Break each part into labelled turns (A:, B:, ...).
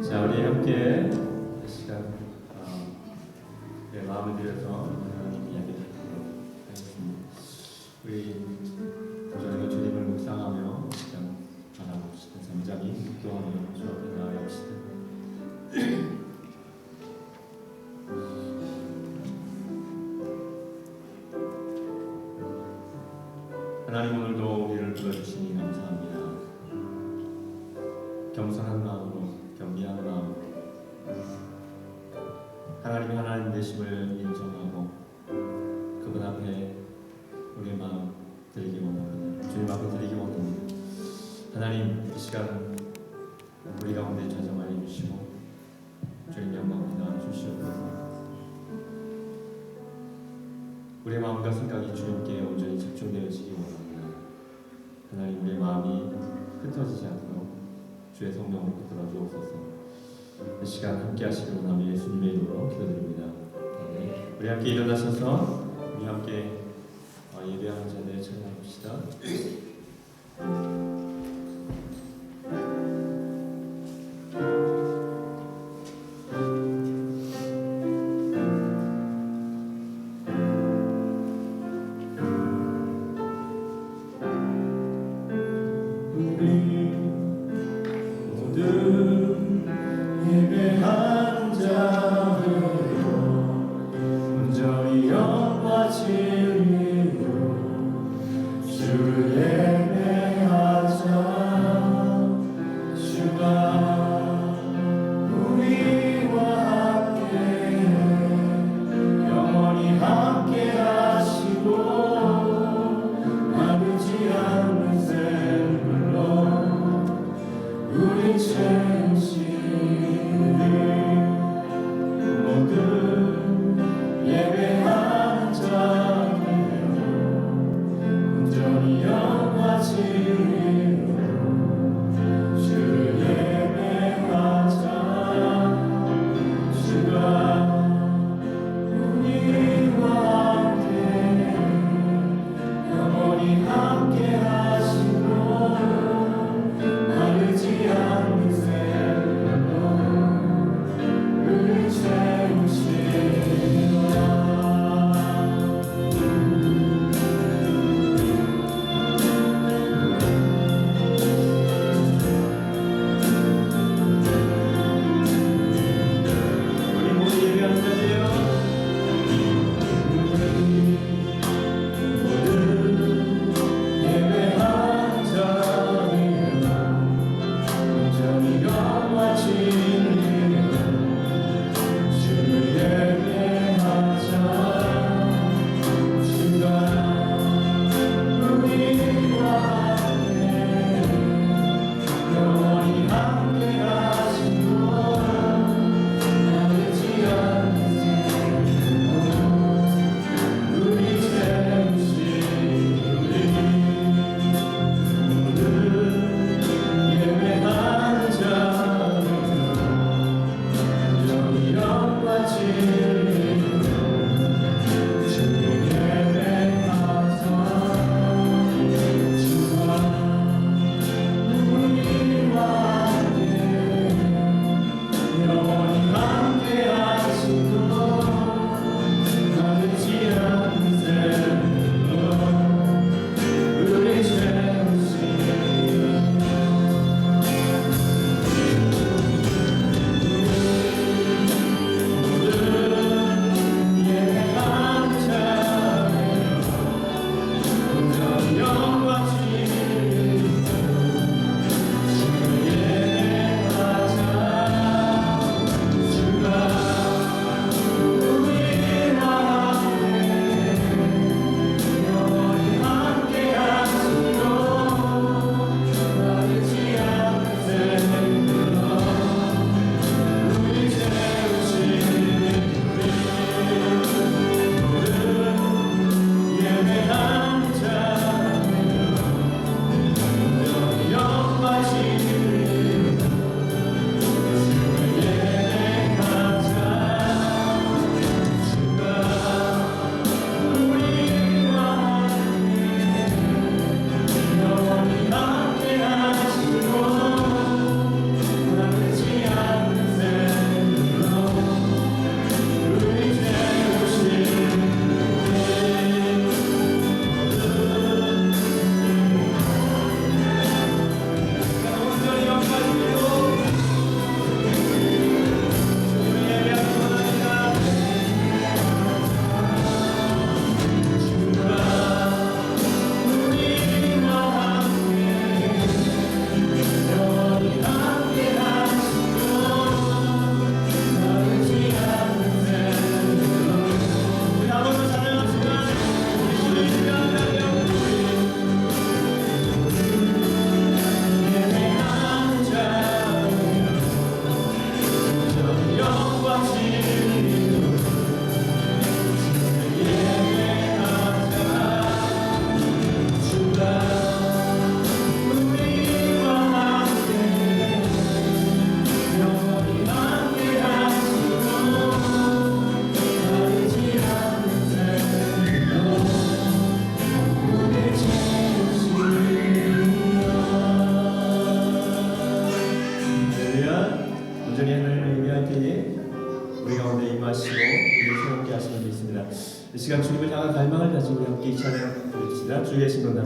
A: 자, 우리 함께 이 시간 마음을 들여서 이야기 드리도록 하겠습니다. 우리 저희가 주님을 묵상하며 시간 바라봅시다. 잠잠히 기도하며 주 앞에 나아갑시다. 하나님, 오늘도 우리를 불러주시니 감사합니다. 겸손한 마음으로, 겸비한 마음으로 하나님이 하나님 되심을 인정하고 그분 앞에 우리의 마음 드리기 원합니다. 주님 앞에 드리기 원합니다. 하나님, 이 시간 우리 가운데 좌정하여 주시고 주님 영광 받아 주시옵소서. 우리의 마음과 생각이 주님께 온전히 집중되어지기 원합니다. 하나님, 우리의 마음이 흩어지지 않도록 주의 성령으로 붙들어 주옵소서. 이 시간 함께 하시길 원하며 예수님의 이름으로 기도드립니다. 네. 우리 함께 일어나셔서 우리 함께 예배하는 자들을 찬양합시다.
B: 예배하는 자들로 온전히 영과 진리로 주를 예배하자. 주가 우리와 함께해 영원히 함께하시고 마르지 않는 샘물로 우리 채우시. 모든 예배하는 자들로 온전히 영과 진리로 주를 예배하자. 주가 우리와 함께 영원히 함께 하시고 마르지 않는 샘물로 우리 채우시리라.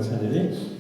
A: 찾으리.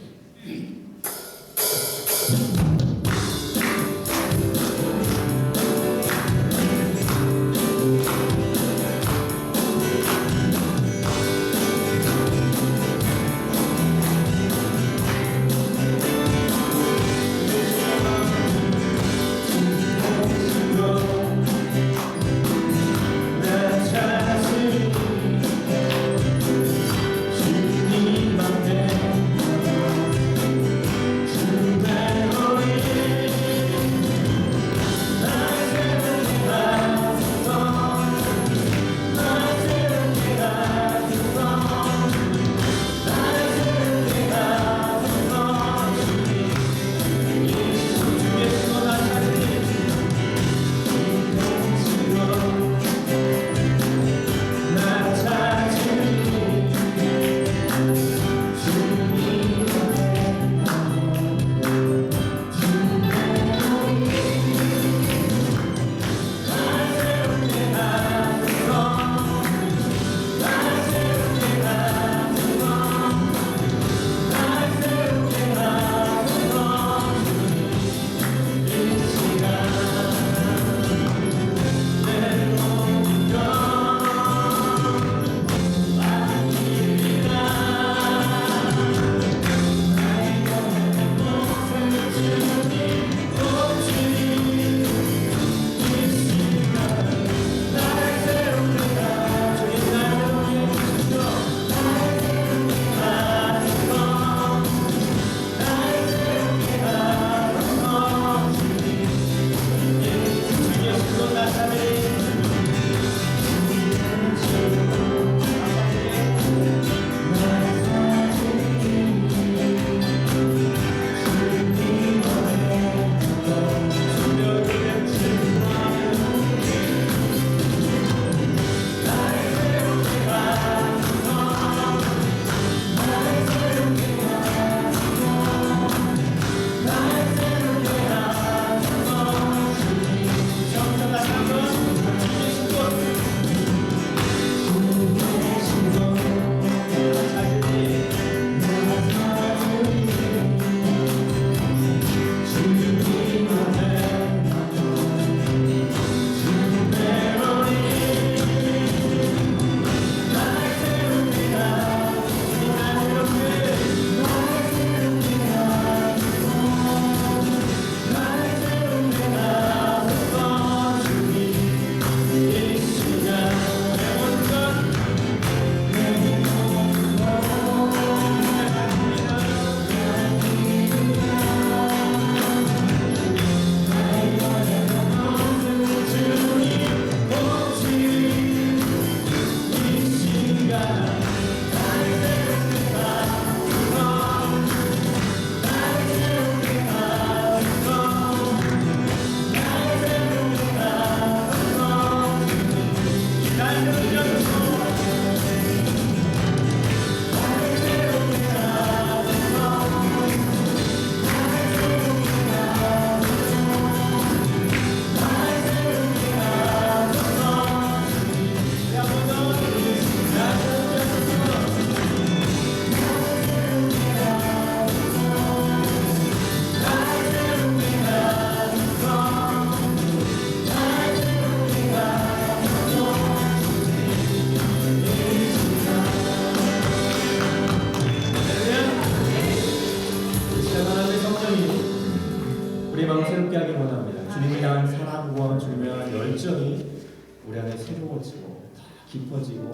A: 우리 마음 새롭게 하기 원합니다. 주님을 향한 사랑과 주님을 향한 열정이 우리 안에 새로워지고 더 깊어지고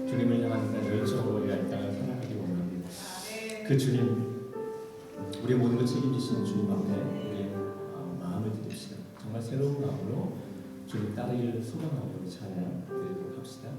A: 주님을 향한 열정으로 우리가 이 땅을 살아가기 원합니다. 그 주님, 우리의 모든 걸 책임지시는 주님 앞에 우리의 마음을 드립시다. 정말 새로운 마음으로 주님 따르기를 소망하고 우리 찬양 드리도록 합시다.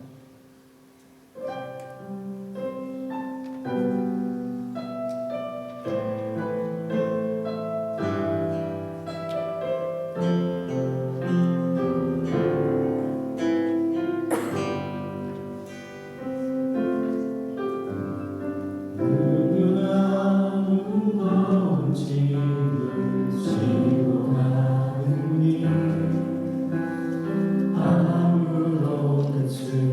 B: 아무로 끝을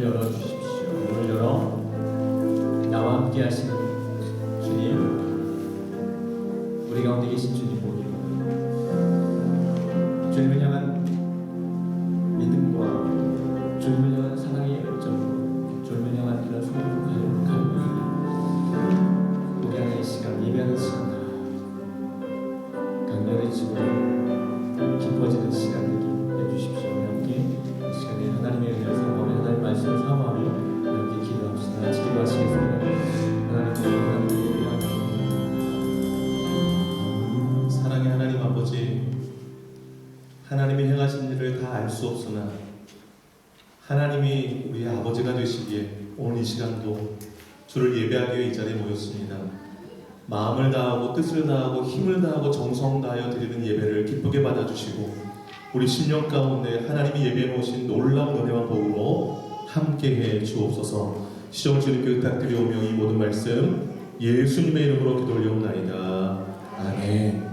A: 열어주십시오. 문을 열어 나와 함께 하시는 주님, 우리 가운데 계신 주님 보기를 주님을 향한 믿음과 주님을 향한 사랑의 열정으로 주님을 향한 이런 소원을 갈망이 우리 안에 이 시간 예배하는 시간 강렬해지고 깊어지는 시간 되게 해주십시오. 함께 이 시간에 하나님의 은혜를 사모하며 하나님의 말씀을 사모하며 함께 기도합시다. 같이 기도하시겠습니다. 하나님 예배합니다.
B: 사랑의 하나님 아버지, 하나님이 행하신 일을 다 알 수 없으나 하나님이 우리의 아버지가 되시기에 오늘 이 시간도 주를 예배하기 위해 이 자리에 모였습니다. 마음을 다하고 뜻을 다하고 힘을 다하고 정성 다하여 드리는 예배를 기쁘게 받아주시고 우리 심령 가운데 하나님이 예배해 놓으신 놀라운 은혜와 복으로 함께해 주옵소서. 시종 주님께 부탁드리오며 이 모든 말씀 예수님의 이름으로 기도 올려옵나이다. 아멘.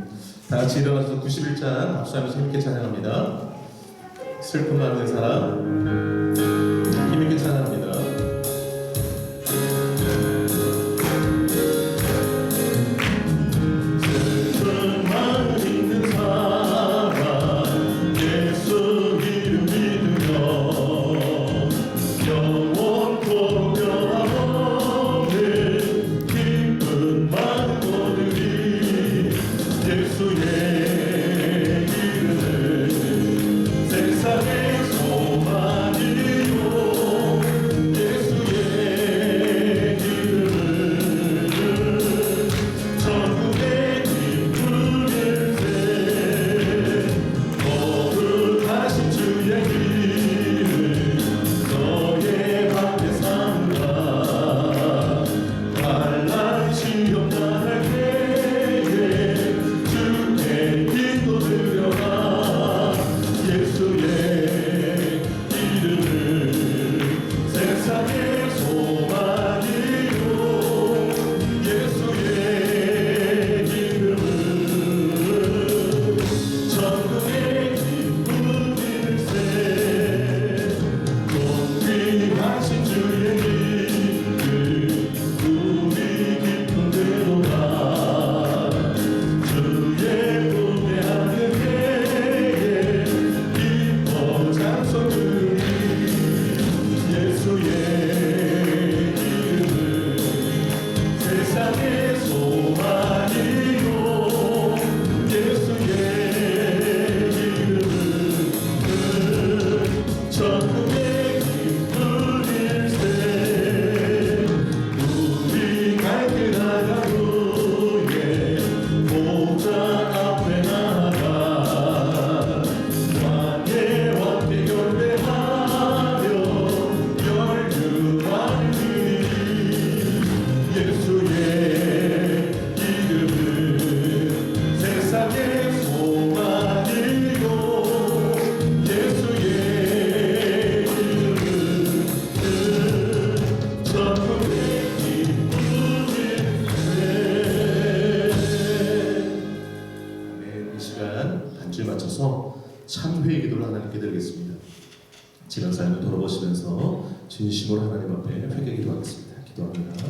B: 다 같이 일어나서 91장 박수하면서 힘있게 찬양합니다. 슬픔 받는 사람 힘있게 찬양합니다. 슬픔만 있는 사람 예수 이름 믿으며 영원토록 변함없는 기쁨 많은 모들이 예수의 이름은 세상의 소망이요 예수의 이름은 천국의 기쁨일세 거룩하신 주의 이름 너의 밖에 산다 환난 시험 당할 때에 주의 인도 들여라 예수의 이름은 세상의 소망이요 예수의 이름은 천국의 기쁨일세 존귀하신 주의 이름 우리 깊은 대로가 주의 분배하는 때에 기뻐 찬송하리 예수의 이름은 세상의 소망이요 예수의 이름은 천국의 기쁨일세 우리 갈 길 나가루에 보좌 앞에 나가 왕의 왕께 경배하며 열류하니 예수의 이름은 세상의 소망이요 예수의 이름은 천국의 기쁨일세. 아멘. 이 시간 반주에 맞춰서 참회의 기도를 하나님께 드리겠습니다. 지난 삶을 돌아보시면서 진심으로 하나님 앞에 회개 기도하겠습니다. 기도합니다.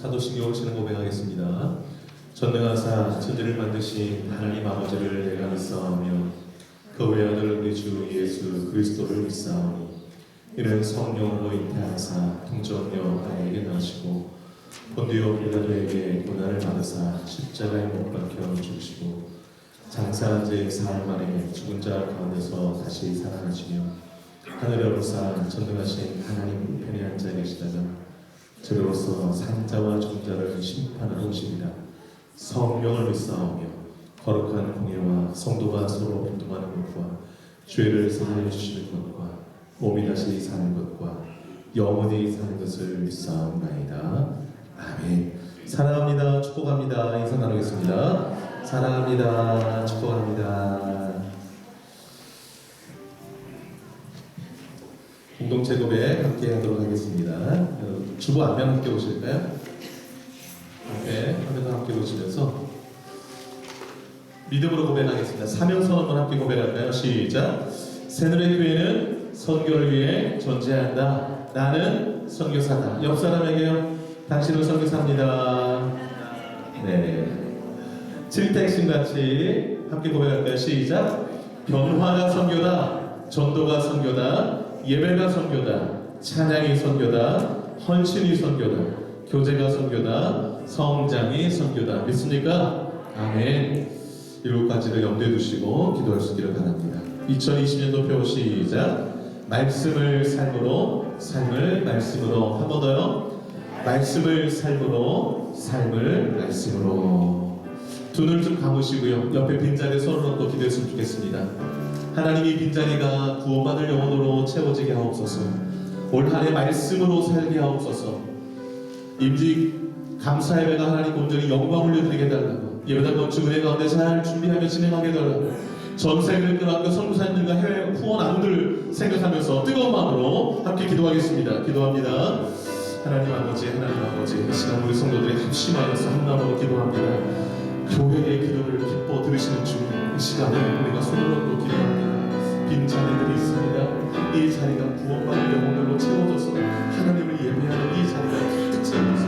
B: 사도신경을 쓰는 고백하겠습니다. 전능하사 천지를 만드신 하나님 아버지를 내가 믿사오며 그 외아들 우리 주 예수 그리스도를 믿사오니 이는 성령으로 잉태하사 통전녀 나에게 나시고 본디오 빌라도에게 고난을 받으사 십자가에 못 박혀 죽으시고 장사한 지 사흘 만에 죽은 자 가운데서 다시 살아나시며 하늘에 오르사 전능하신 하나님 우편에 앉아 계시다가 저로서 산자와 종자를 심판하러 오시리라. 성령을 믿사오며 거룩한 공예와 성도가 서로 분동하는 것과 죄를 사하여 주시는 것과 몸이 다시 사는 것과 영원히 사는 것을 믿사옵나이다. 아멘. 사랑합니다. 축복합니다. 인사 나누겠습니다. 사랑합니다. 축복합니다. 공동체 고백 함께 하도록 하겠습니다. 주보 앞면 함께 보실까요? 네, 화면을 함께 보시면서 믿음으로 고백하겠습니다. 사명선언만 함께 고백할까요? 시작! 새누리교회는 선교를 위해 존재한다. 나는 선교사다. 옆 사람에게요. 당신은 선교사입니다. 네. 칠택신같이 함께 고백할까요? 시작! 변화가 선교다. 전도가 선교다. 예배가 선교다. 찬양이 선교다. 헌신이 선교다. 교제가 선교다. 성장이 선교다. 믿습니까? 아멘. 7가지를 염두에 두시고 기도할 수 있기를 바랍니다. 2020년도 표 시작. 말씀을 삶으로, 삶을 말씀으로. 한 번 더요. 말씀을 삶으로, 삶을 말씀으로. 두 눈 좀 감으시고요. 옆에 빈자리에 손을 얹고 기도했으면 좋겠습니다. 하나님 이 빈자리가 구원받을 영혼으로 채워지게 하옵소서. 올 한 해 말씀으로 살게 하옵소서. 임직 감사 예배가 하나님 온전히 영광 올려드리게 해달라고, 예배당 건축 은혜 가운데 잘 준비하며 진행하게 해달라고, 전 세계를 끌어안고 선교사님들과 해외 후원 안들 생각하면서 뜨거운 마음으로 함께 기도하겠습니다. 기도합니다. 하나님 아버지, 하나님 아버지, 이 시간 우리 성도들이 합심하여서 한 마음으로 기도합니다. 교회의 기도를 기뻐 들으시는 주님, 이 시간에 우리가 손을 얹고 기도합니다. 빈 자리들이 있습니다. 이 자리가 구원받을 영혼들로 채워져서 하나님을 예배하는 이 자리가 가득 채워서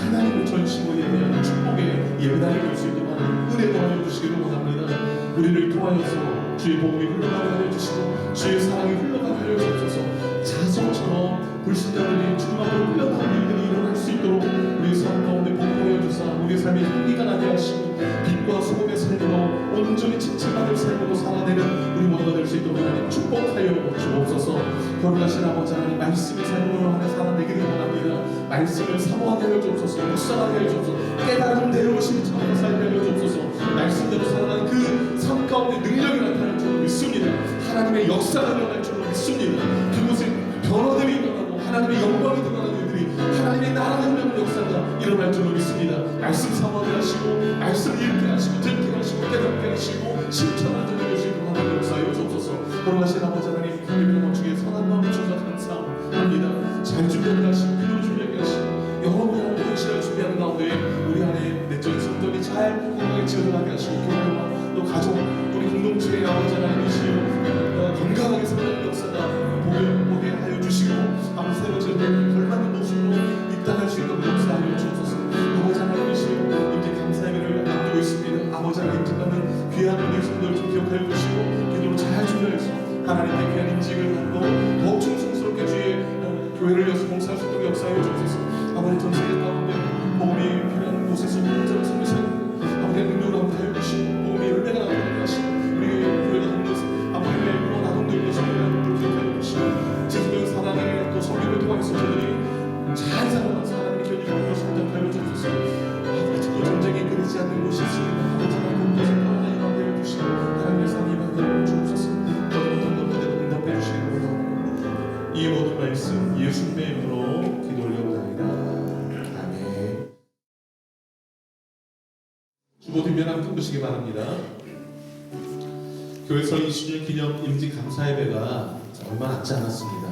B: 하나님을 전심으로 예배하는 축복의 예배당이 될 수 있도록 하는 은혜 도와줘 주시기를 원합니다. 우리를 통하여서 주의 복음이 흘러가게 하여 주시고 주의 사랑이 흘러가게 하여 주옵소서. 자성처럼 불신자들이 주님 앞으로 흘러가는 일들이 일어날 수 있도록 우리 삶 가운데 복하여 주사 우리의 삶이 흥미가 나게 하시고 빛과 소금의 삶으로 온전히 칭찬받을 삶으로 살아내는 우리 모두가 될 수 있도록 하나님 축복하여 주옵소서. 거룩하신 아버지 하나님, 말씀의 삶으로 하나 살아내기를 원합니다. 말씀을 사모하게 하여 주옵소서. 묵상하게 하여 주옵소서. 깨달은 대로 실천하며 살게 하여 주옵소서. 말씀대로 살아가는 그 삶 가운데 능력이 나타날 줄로 믿습니다. 하나님의 역사가 일어날 줄로 믿습니다. 그곳에 변화들이 일어나고 하나님의 영광이 드러나는 일들이 하나님의 나라가 일어나는 역사가 일어날 줄로 믿습니다. 말씀 사모하게 하시고 말씀 읽게 하시고 듣게 하시고 깨닫게 하시고 실천하는 줄로 주시고 하나님 역사하여 주옵소서. 거룩하신 아버지 하나님, 예배를 멈추게 선한 마음을 주셔서 감사합니다. 잘 준비하게 하시고 기도를 준비하게 하시고 영원히 하는 시간을 준비하는 가운데 우리 안에 내적인 성전이 잘 건강하게 지어나가게 하시고 교회와 또 가족, 우리 공동체의 아버지 하나님이시여 건강하게 살아가는 역사가 보게 하여 주시고 아버지 새로 지은 걸맞는 모습으로 입당할 수 있도록 역사하여 주옵소서. 아버지 하나님이시여 이렇게 감사 예배를 앞두고 있습니다. 아버지 하나님 듣는 귀한 우리 성도를 좀 기억하여 주시고 기도를 잘 준비해서 하나님의 귀한 인직을 받고 더욱 충성스럽게 주의 교회를 위해서 봉사할 수 있도록 역사하여 주옵소서. 아버지 전 세계 가운데 복음이 필요한 곳에서 혼자를 섬기사님 아버지의 능력을 함께하여 주시고 복음이 열매가 나타나게 하시고 우리 교회가 돕는 아버지의 무한 아동들 위해서 기억하여 주시고 지속적인 사랑의 또 성경을 통해서 저들이 잘 살아가면서 하나님의 견인으로 성장하여 주옵소서. 아버지 또 전쟁이 끊이지 않는 곳이 있습니다. 아버지 하나님 곳에서 하나님 함께하여 주시고 하나님의 사랑이 함께하여 주옵소서. 응답해 주시기 바랍니다. 이 모든 말씀 예수님의 이름으로 기도 올려옵나이다. 아멘. 주보 뒷면 함께 보시기 바랍니다. 교회설 20주년 기념 임직 감사 예배가 얼마 남지 않았습니다.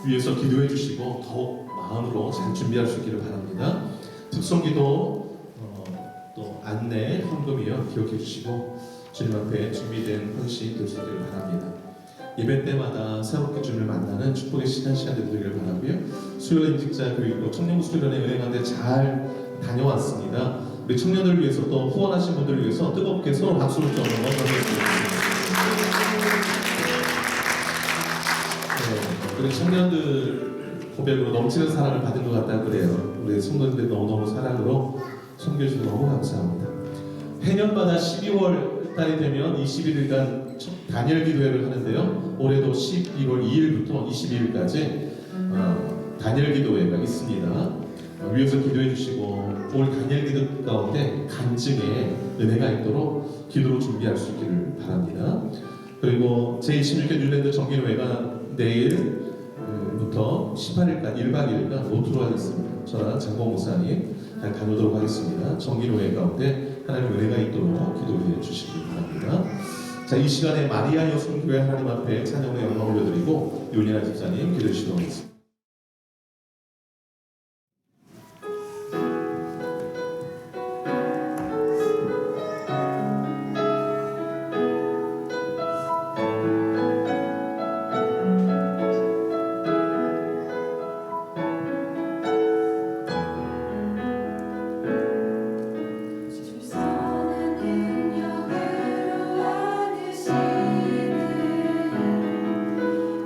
B: 위에서 기도해 주시고 더욱 마음으로 잘 준비할 수 있기를 바랍니다. 특송기도 또 안내 헌금이요 기억해 주시고 주님 앞에 준비된 헌신 될 수 있기를 바랍니다. 예배 때마다 새롭게 주님을 만나는 축복의 시간 되기를 바라고요. 수요 임직자 교육과 청년부 수련회 은행한테 잘 다녀왔습니다. 우리 청년들을 위해서 또 후원하신 분들을 위해서 뜨겁게 서로 박수를 좀 한번 보내드리겠습니다. 네, 우리 청년들 고백으로 넘치는 사랑을 받은 것 같다 그래요. 우리 성도님들 너무너무 사랑으로 섬겨주셔서 너무 감사합니다. 해년마다 12월 달이 되면 21일간 단열 기도회를 하는데요. 올해도 11월 2일부터 22일까지 단열 기도회가 있습니다. 위에서 기도해 주시고 올 단열 기도 가운데 간증에 은혜가 있도록 기도로 준비할 수 있기를 바랍니다. 그리고 제26회 뉴랜드 정기회가 내일부터 18일간 1박 2일간 모토로 하겠습니다. 저랑 장봉 목사님 다녀오도록 하겠습니다. 정기회회 가운데 하나님 은혜가 있도록 기도해 주시기 바랍니다. 자, 이 시간에 마리아 여성교회 하나님 앞에 찬양의 영광을 올려드리고 윤리나 집사님 기도해 주시도록 하겠습니다.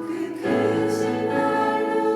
C: 그 크신 날로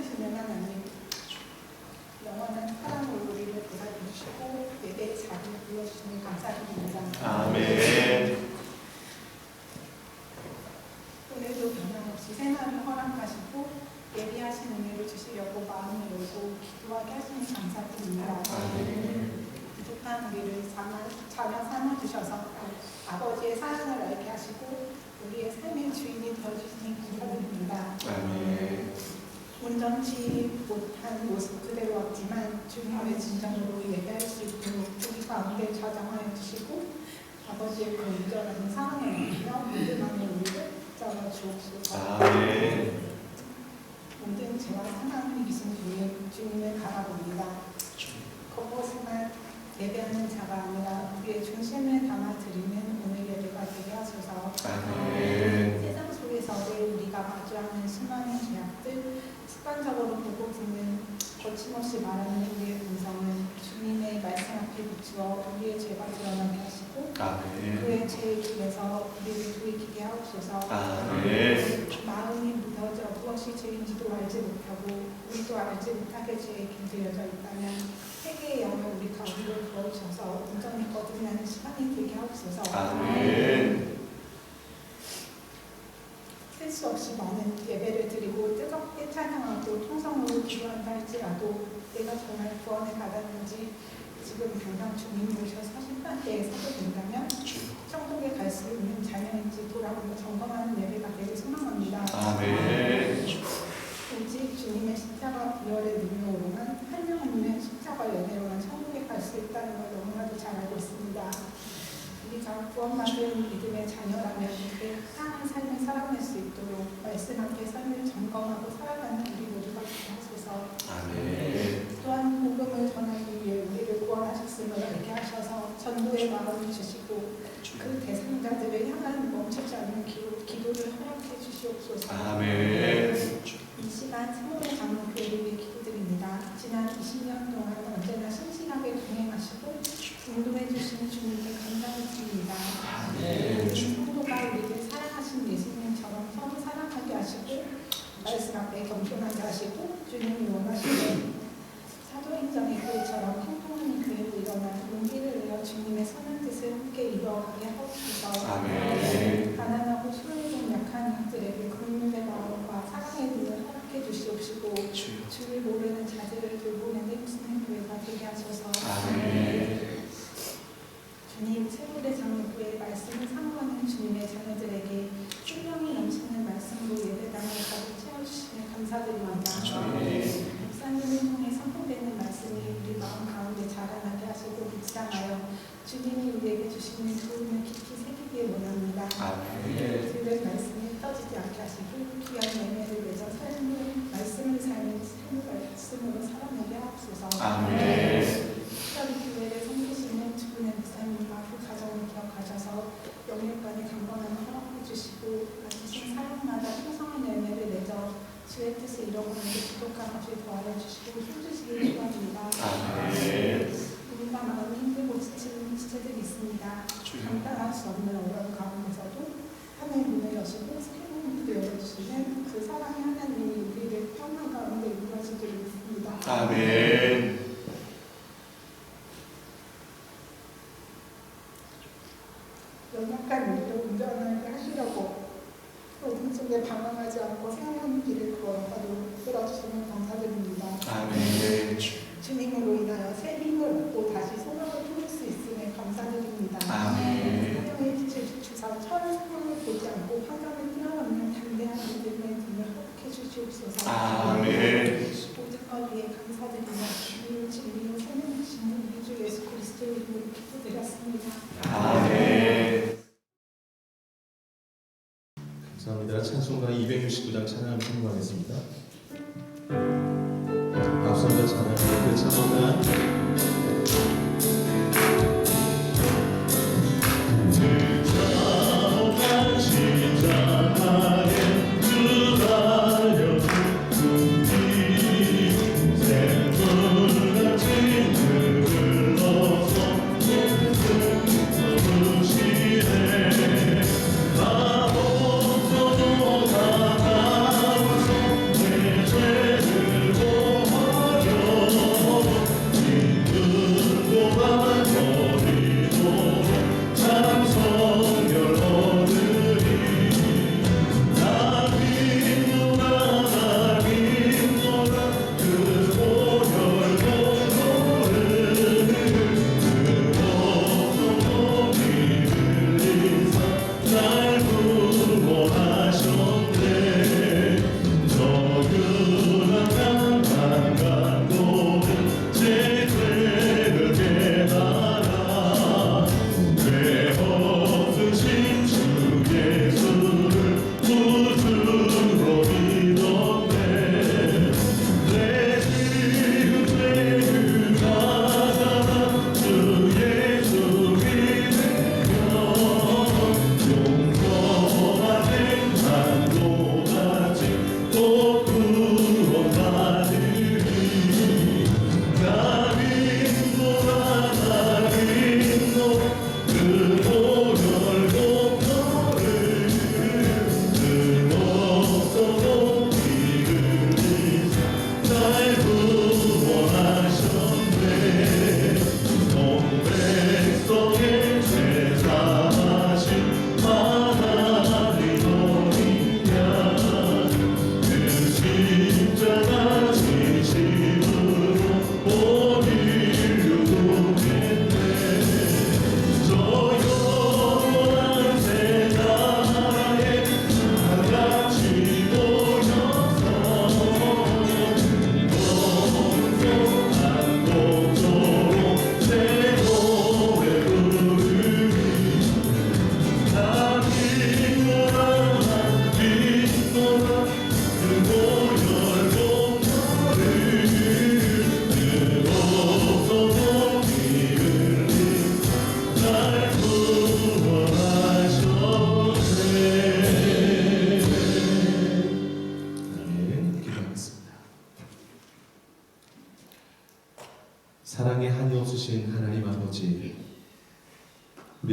C: 살아계시는 하나님, 영원한 사랑으로 우리를 보살펴주시고 예배의 자리를 불러주시니 감사드립니다.
B: 아멘.
C: 오늘도 변함없이 새날을 허락하시고 예비하신 은혜를 주시려고 마음을 열고 기도하게 하시니 감사드립니다. 부족한 우리를 자녀 삼아주셔서 아버지의 사랑을 알게 하시고 우리의 삶의 주인이 되어주시니 감사드립니다.
B: 아멘.
C: 온전치 못한 모습 그대로 왔지만 주님의 진정으로 예배할 수 있도록 우리 가운데 좌정하여 주시고 아버지의 건전한 사랑을 느끼며 믿음 안에 우리를 붙잡아 주옵소서.
B: 아멘.
C: 모든 죄와 사랑을 이기신 주님을 바라봅니다. 겉모습만 예배하는 자가 아니라 우리의 중심을 담아드리는 오늘 예배가 되게 하소서.
B: 아멘.
C: 세상 속에서 늘 우리가 마주하는 수많은 죄악들, 습관적으로 보고 듣는 거침없이 말하는 우리의 음성은 주님의 말씀 앞에 비추어 우리의 죄가 드러나게 하시고
B: 아멘.
C: 그의 죄의 길에서 우리를 돌이키게 하옵소서.
B: 아멘.
C: 마음이 무뎌져 무엇이 죄인지도 알지 못하고 우리도 알지 못하게 죄에 길들여져 있다면 세계의 영을 우리 가운데 부어주셔서 온전히 거듭나는 시간이 되게 하옵소서.
B: 아멘.
C: 셀 수 없이 많은 예배를 드리고 뜨겁게 찬양하고 통성으로 기도한다 할지라도 내가 정말 구원을 받았는지 지금 당장 주님 모셔서 심판대에 서게 된다면 천국에 갈 수 있는 자녀인지 돌아보며 점검하는 예배가 되길 소망합니다.
B: 아멘.
C: 오직 주님의 십자가 부활의 능력으로만 한 명 없는 십자가 연애로만 천국에 갈 수 있다는 걸 너무나도 잘 알고 있습니다. 우리가 구원받은 믿음의 자녀라면 그 향한 삶을 살아낼 수 있도록 말씀 앞에 삶을 점검하고 살아가는 우리 모두가 되게 하소서.
B: 아멘.
C: 또한 복음을 전하기 위해 우리를 구원하셨음을 알게 하셔서 전도의 마음을 주시고 그 대상자들을 향한 멈추지 않는 기도를 허락해 주시옵소서.
B: 아멘.
C: 이 시간 세월의 장로교회를 위해 기도드립니다. 지난 20년 동안 언제나 신실하게 동행하시고 인도해 주신 주님께 감사를 드립니다. 모든 성도가 우리를 사랑하신 예수님처럼 서로 사랑하게 하시고 말씀 앞에 겸손하게 하시고 주님이 원하시는 사도행전의 교회처럼 행동하는 교회로 일어나 용기를 내어 주님의 선한 뜻을 함께 이루어가게 하옵소서.
B: 아멘.
C: 가난하고 소외된 약한 이들에게 긍휼의 마음과 사랑의 눈을 허락해 주시옵시고 주를 모르는 자들을 돌보는 힘쓰는 교회가 되게 하소서.
B: 아멘.
C: 주님, 세월의 장로교회의 말씀을 사모하는 주님의 자녀들에게 생명이 넘치는 말씀으로 예배당을 가득 채워주시니 감사드립니다. 목사님을 통해 선포되는 말씀이 우리 마음 가운데 자라나게 하시고 묵상하여 주님이 우리에게 주시는 도움을 깊이 새기길 원합니다.
B: 아멘.
C: 들은 말씀이 떠지지 않게 하시고 귀한 열매를 맺어 삶을 말씀을 삶은 말씀으로 살아내게 하옵소서.
B: 아멘.
C: 특별히 교회를 섬기시는 두 분의 목사님과 그 가정을 기억하셔서 영육간의 강건함을 허락해 주시고 가지신 사역마다 풍성한 열매를 맺어 주의 뜻을 이뤄보는 데 부족한 것을 더하여 주시고 힘주시길 축원합니다.
B: 아멘.
C: 우리가 마음이 힘들고 지치는 지체들이 있습니다. 감당할 수 없는 어려움 가운데서도 하나의 문을 여시고 새로운 문도 열어주시는 그 사랑의 하나님이 우리를 평안 가운데 이루어지기를 믿습니다.
B: 아멘.
C: 연약한 우리를 운전을 하시려고 어둠 속에 방황하지 않고 생명의 길을 걸어가도 이끌어주시는 감사드립니다.
B: 아멘.
C: 주님으로 인하여 새 힘을 얻고 다시 소망을 품을 수 있음에 감사드립니다.
B: 아멘.
C: 사랑의 빛을 비추사 처한 상황을 보지 않고 환경을 뛰어넘는 담대한 믿음의 눈을 허락해 주시옵소서.
B: 아멘.
C: 모든 것 위해 감사드리며 주를 진리로 생명하시는 우리 주 예수 그리스도의 이름으로 기도드렸습니다.
B: 아멘.
A: 감사합니다. 찬송가 269장 찬양을 선포하겠습니다. 앞서서 찬양 그 찬송가
B: 내 죄를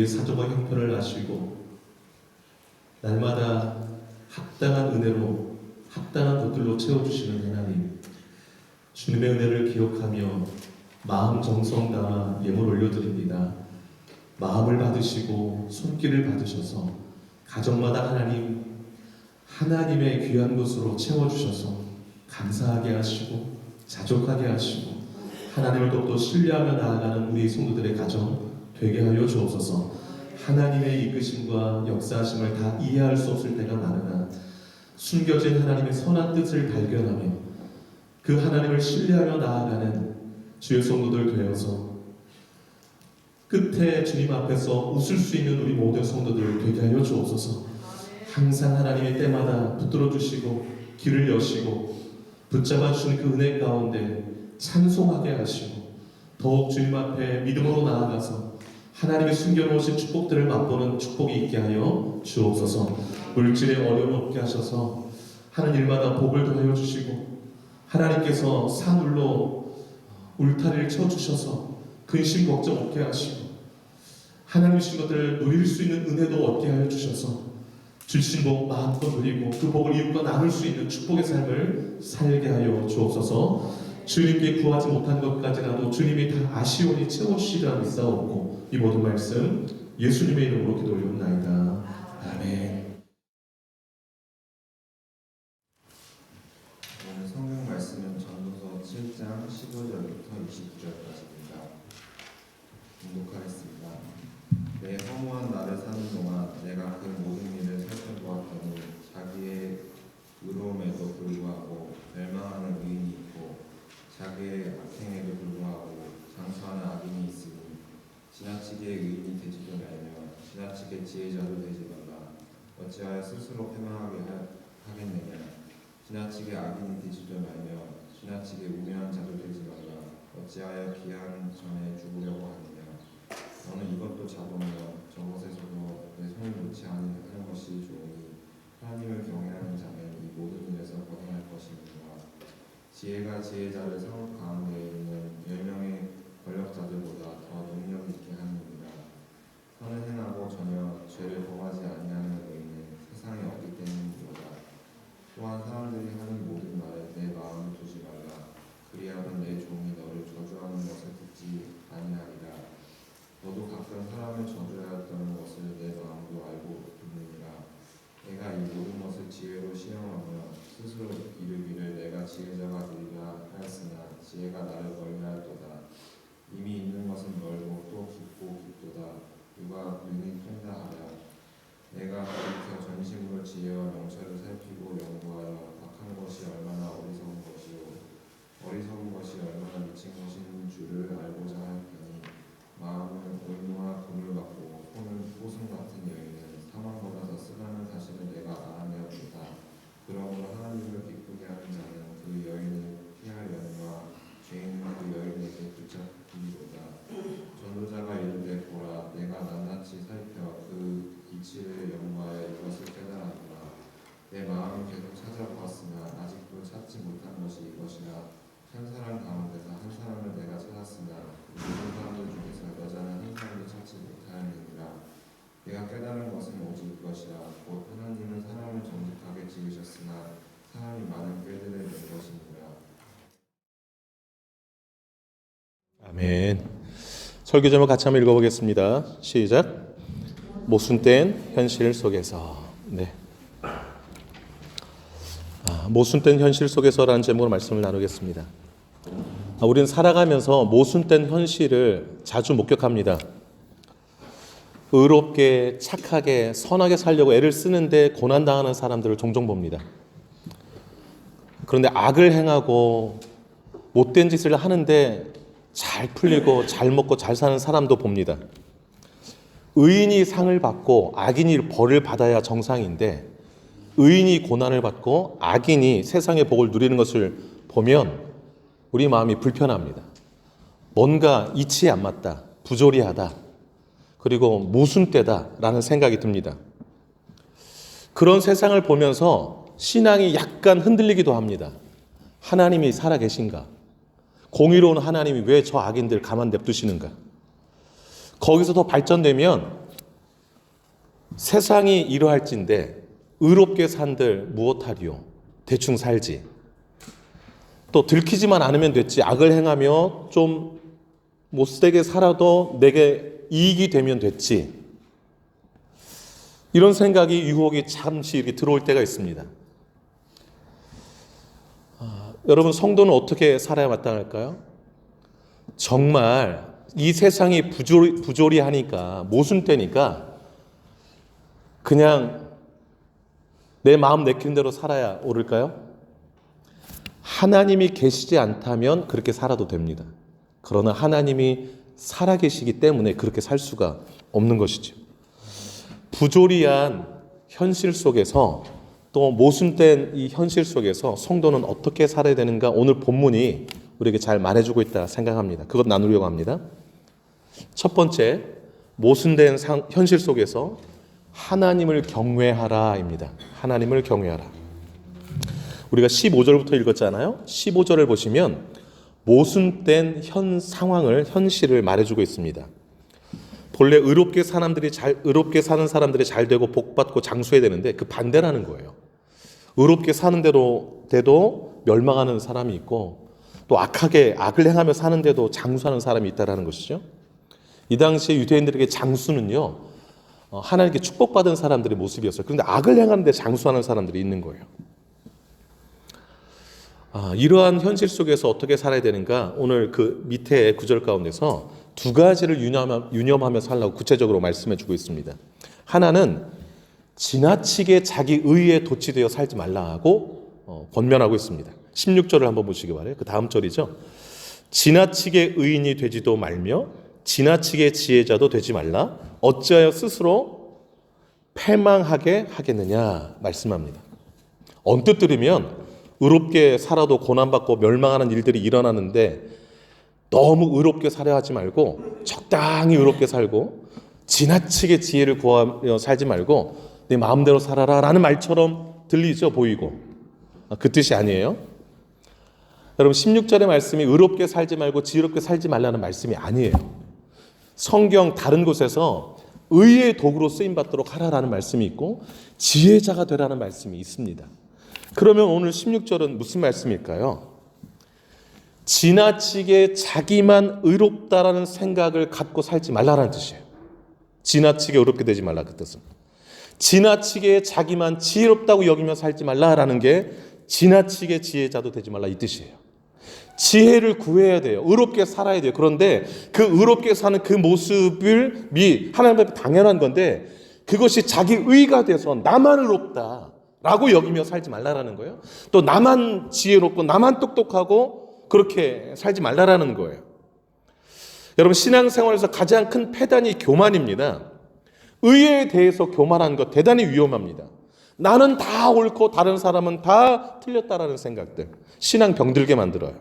B: 우리의 사정과 형편을 아시고 날마다 합당한 은혜로 합당한 것들로 채워주시는 하나님, 주님의 은혜를 기억하며 마음 정성 다하 예물 올려드립니다. 마음을 받으시고 손길을 받으셔서 가정마다 하나님의 귀한 것으로 채워주셔서 감사하게 하시고 자족하게 하시고 하나님을 더욱더 신뢰하며 나아가는 우리 성도들의 가정 되게 하여 주옵소서. 하나님의 이끄심과 역사하심을 다 이해할 수 없을 때가 많으나 숨겨진 하나님의 선한 뜻을 발견하며 그 하나님을 신뢰하며 나아가는 주의 성도들 되어서 끝에 주님 앞에서 웃을 수 있는 우리 모든 성도들 되게 하여 주옵소서. 항상 하나님의 때마다 붙들어 주시고 길을 여시고 붙잡아 주시는 그 은혜 가운데 찬송하게 하시고 더욱 주님 앞에 믿음으로 나아가서 하나님이 숨겨놓으신 축복들을 맛보는 축복이 있게 하여 주옵소서. 물질에 어려움 없게 하셔서 하는 일마다 복을 더하여 주시고 하나님께서 산울로 울타리를 쳐주셔서 근심 걱정 없게 하시고 하나님 주신 것들을 누릴 수 있는 은혜도 얻게 하여 주셔서 주신 복 마음껏 누리고 그 복을 이웃과 나눌 수 있는 축복의 삶을 살게 하여 주옵소서. 주님께 구하지 못한 것까지라도 주님이 다 아시오니 채워주시리라 믿사옵고 이 모든 말씀 예수님의 이름으로 기도 올리옵나이다. 아멘.
D: 오늘 성경 말씀은 전도서 7장 15절부터 20절까지입니다. 공독하겠습니다. 내 허무한 날을 사는 동안 내가 그 모든 일을 살펴보았더니 자기의 의로움에도 불구하고 멸망하는 의인이 있고 자기의 악행에도 불구하고 장수하는 악인이 있으니 지나치게 의인이 되지도 말며 지나치게 지혜자도 되지 말라. 어찌하여 스스로 패망하게 하겠느냐. 지나치게 악인이 되지도 말며 지나치게 우매한 자도 되지 말라. 어찌하여 기한 전에 죽으려고 하느냐. 너는 이것도 잡으며 저것에서도 내 손을 놓지 않는 것이 좋으니 하나님을 경외하는 자는 이 모든 일에서 벗어날 것이니라. 지혜가 지혜자를 상업 가운데 있는 10명의 권력자들보다 더 능력 있게 하느니라. 선을 행하고 전혀 죄를 범하지 아니하는 의인은 세상에 없기 때문이로다. 또한 사람들이 하는 모든 말에 내 마음을 두지 말라. 그리하면 내 종이 너를 저주하는 것을 듣지 아니하리라. 너도 가끔 사람을 저주하였던 것을 내 마음도 알고 있느니라. 내가 이 모든 것을 지혜로 시험하며 스스로 이르기를 내가 지혜자가 되리라 하였으나 지혜가 나를 멀리하였도다. 이미 있는 것은 멀고 또 깊고 깊도다. 누가 눈이 뜬다 하랴. 내가 돌이켜 전심으로 지혜와 명철을 살피고 연구하여 악한 것이 얼마나 어리석은 것이요 어리석은 것이 얼마나 미친 것인 줄을 알고자 하였더니 마음은 온유와 금을 받고 손은 포승 같은 여인은 사망보다 더 쓰다는 사실을 내가 알아내었다. 그러므로 하나님을 기쁘게 하는 자는 그 여인을 피하려니와 죄인은 그 여인에게 붙잡히리로다. 전도자가 이르되 보라 내가 낱낱이 살펴 그 이치를 연구하여 이것을 깨달았노라. 내 마음이 계속 찾아보았으나 아직도 찾지 못한 것이 이것이라. 한 사람 가운데서 한 사람을 내가 찾았으나 모든 사람들 중에서 여자는 한 사람도 찾지 못하였느니라. 내가 깨달은 것은 오직 이것이라. 곧 하나님은 사람을 정직하게 지으셨으나 사람이 많은 꾀들을 낸 것이니라.
B: 아멘. 설교 제목 같이 한번 읽어보겠습니다. 시작. 모순된 현실 속에서. 네. 모순된 현실 속에서라는 제목으로 말씀을 나누겠습니다. 우리는 살아가면서 모순된 현실을 자주 목격합니다. 의롭게, 착하게, 선하게 살려고 애를 쓰는데 고난당하는 사람들을 종종 봅니다. 그런데 악을 행하고 못된 짓을 하는데 잘 풀리고 잘 먹고 잘 사는 사람도 봅니다. 의인이 상을 받고 악인이 벌을 받아야 정상인데 의인이 고난을 받고 악인이 세상의 복을 누리는 것을 보면 우리 마음이 불편합니다. 뭔가 이치에 안 맞다, 부조리하다, 그리고 모순되다라는 생각이 듭니다. 그런 세상을 보면서 신앙이 약간 흔들리기도 합니다. 하나님이 살아계신가? 공의로운 하나님이 왜 저 악인들 가만 냅두시는가? 거기서 더 발전되면 세상이 이러할진대 의롭게 산들 무엇하리요? 대충 살지. 또 들키지만 않으면 됐지. 악을 행하며 좀 못되게 살아도 내게 이익이 되면 됐지. 이런 생각이 유혹이 잠시 이렇게 들어올 때가 있습니다. 여러분, 성도는 어떻게 살아야 마땅할까요? 정말 이 세상이 부조리하니까, 모순되니까 그냥 내 마음 내키는 대로 살아야 옳을까요? 하나님이 계시지 않다면 그렇게 살아도 됩니다. 그러나 하나님이 살아계시기 때문에 그렇게 살 수가 없는 것이죠. 부조리한 현실 속에서, 또 모순된 이 현실 속에서 성도는 어떻게 살아야 되는가, 오늘 본문이 우리에게 잘 말해주고 있다 생각합니다. 그것 나누려고 합니다. 첫 번째, 모순된 현실 속에서 하나님을 경외하라입니다. 하나님을 경외하라. 우리가 15절부터 읽었잖아요. 15절을 보시면 모순된 현실을 말해주고 있습니다. 본래 의롭게 사는 사람들이 잘 되고 복받고 장수해야 되는데 그 반대라는 거예요. 의롭게 사는 데도 멸망하는 사람이 있고, 또 악을 행하며 사는데도 장수하는 사람이 있다라는 것이죠. 이 당시에 유대인들에게 장수는요, 하나님께 축복받은 사람들의 모습이었어요. 그런데 악을 행하는데 장수하는 사람들이 있는 거예요. 이러한 현실 속에서 어떻게 살아야 되는가, 오늘 그 밑에 구절 가운데서 두 가지를 유념하며 살라고 구체적으로 말씀해 주고 있습니다. 하나는 지나치게 자기 의에 도취되어 살지 말라고 권면하고 있습니다. 16절을 한번 보시기 바라요. 그 다음 절이죠. 지나치게 의인이 되지도 말며 지나치게 지혜자도 되지 말라. 어찌하여 스스로 패망하게 하겠느냐 말씀합니다. 언뜻 들으면 의롭게 살아도 고난받고 멸망하는 일들이 일어나는데 너무 의롭게 살아야 하지 말고 적당히 의롭게 살고 지나치게 지혜를 구하며 살지 말고 내 마음대로 살아라 라는 말처럼 들리죠, 보이고. 그 뜻이 아니에요. 여러분, 16절의 말씀이 의롭게 살지 말고 지혜롭게 살지 말라는 말씀이 아니에요. 성경 다른 곳에서 의의 도구로 쓰임받도록 하라라는 말씀이 있고 지혜자가 되라는 말씀이 있습니다. 그러면 오늘 16절은 무슨 말씀일까요? 지나치게 자기만 의롭다라는 생각을 갖고 살지 말라라는 뜻이에요. 지나치게 의롭게 되지 말라, 그 뜻은. 지나치게 자기만 지혜롭다고 여기며 살지 말라라는 게 지나치게 지혜자도 되지 말라 이 뜻이에요. 지혜를 구해야 돼요. 의롭게 살아야 돼요. 그런데 그 의롭게 사는 그 모습을 하나님 앞에 당연한 건데 그것이 자기 의가 돼서 나만 의롭다라고 여기며 살지 말라라는 거예요. 또 나만 지혜롭고 나만 똑똑하고 그렇게 살지 말라라는 거예요. 여러분, 신앙생활에서 가장 큰 패단이 교만입니다. 의에 대해서 교만하는 것 대단히 위험합니다. 나는 다 옳고 다른 사람은 다 틀렸다라는 생각들, 신앙 병들게 만들어요.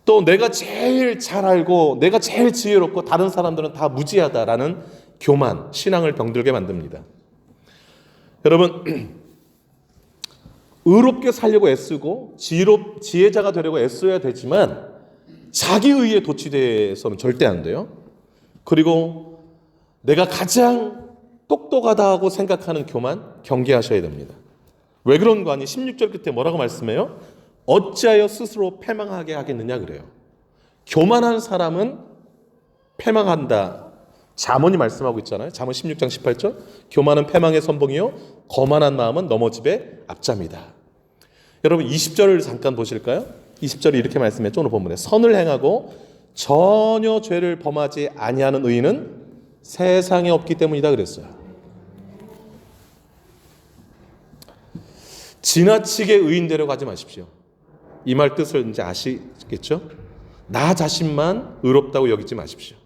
B: 또 내가 제일 잘 알고 내가 제일 지혜롭고 다른 사람들은 다 무지하다라는 교만, 신앙을 병들게 만듭니다. 여러분, 의롭게 살려고 애쓰고 지혜자가 되려고 애써야 되지만 자기 의에 도취돼서는 절대 안 돼요. 그리고 내가 가장 똑똑하다고 생각하는 교만 경계하셔야 됩니다. 왜 그런 거 아니? 16절 끝에 뭐라고 말씀해요? 어찌하여 스스로 패망하게 하겠느냐 그래요. 교만한 사람은 패망한다. 잠언이 말씀하고 있잖아요. 잠언 16장 18절. 교만은 패망의 선봉이요 거만한 마음은 넘어집의 앞잡이다. 여러분, 20절을 잠깐 보실까요? 20절이 이렇게 말씀했죠. 오늘 본문에 선을 행하고 전혀 죄를 범하지 아니하는 의인은 세상에 없기 때문이다 그랬어요. 지나치게 의인 되려고 하지 마십시오. 이 말 뜻을 이제 아시겠죠? 나 자신만 의롭다고 여기지 마십시오.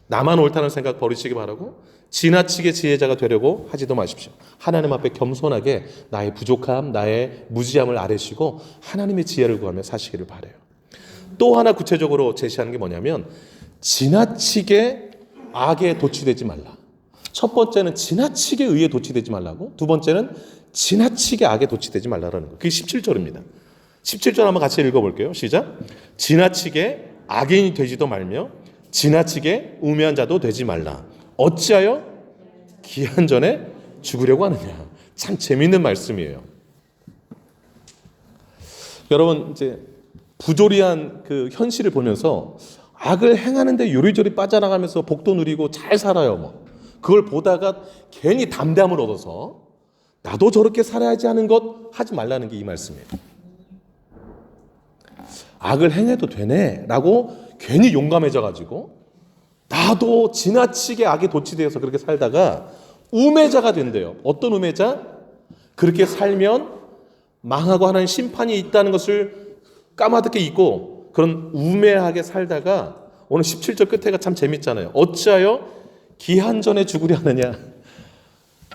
B: 나만 옳다는 생각 버리시기 바라고 지나치게 지혜자가 되려고 하지도 마십시오. 하나님 앞에 겸손하게 나의 부족함, 나의 무지함을 아뢰시고 하나님의 지혜를 구하며 사시기를 바라요. 또 하나 구체적으로 제시하는 게 뭐냐면 지나치게 악에 도취되지 말라. 첫 번째는 지나치게 의에 도취되지 말라고, 두 번째는 지나치게 악에 도취되지 말라라는 거. 그게 17절입니다. 17절 한번 같이 읽어볼게요. 시작. 지나치게 악인이 되지도 말며 지나치게 우매한 자도 되지 말라. 어찌하여 기한 전에 죽으려고 하느냐. 참 재미있는 말씀이에요. 여러분 이제 부조리한 그 현실을 보면서 악을 행하는데 요리조리 빠져나가면서 복도 누리고 잘 살아요. 뭐 그걸 보다가 괜히 담대함을 얻어서 나도 저렇게 살아야지 하는 것 하지 말라는 게 이 말씀이에요. 악을 행해도 되네 라고 괜히 용감해져가지고 나도 지나치게 악에 도취되어서 그렇게 살다가 우매자가 된대요. 어떤 우매자? 그렇게 살면 망하고 하나님 심판이 있다는 것을 까마득히 잊고 그런 우매하게 살다가 오늘 17절 끝에가 참 재밌잖아요. 어찌하여 기한 전에 죽으려 하느냐.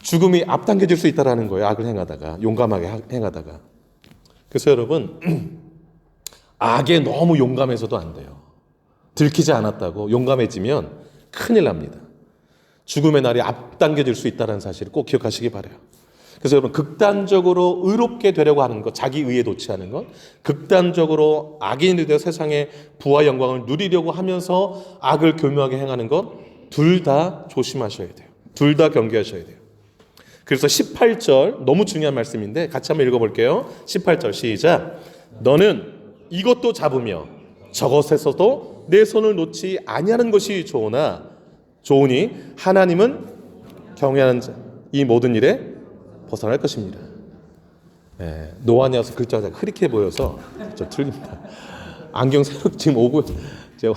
B: 죽음이 앞당겨질 수 있다는 거예요. 악을 행하다가 용감하게 행하다가. 그래서 여러분 악에 너무 용감해서도 안 돼요. 들키지 않았다고 용감해지면 큰일 납니다. 죽음의 날이 앞당겨질 수 있다는 사실을 꼭 기억하시기 바라요. 그래서 여러분 극단적으로 의롭게 되려고 하는 것, 자기 의에 도취하는 것, 극단적으로 악인이 되어 세상의 부와 영광을 누리려고 하면서 악을 교묘하게 행하는 것 둘 다 조심하셔야 돼요. 둘 다 경계하셔야 돼요. 그래서 18절 너무 중요한 말씀인데 같이 한번 읽어볼게요. 18절 시작. 너는 이것도 잡으며 저것에서도 내 손을 놓지 아니하는 것이 좋으니 하나님은 경외하는 자 이 모든 일에 벗어날 것입니다. 네, 노안이어서 글자가 흐릿해 보여서 좀 틀립니다. 안경 새로 지금 오고 제가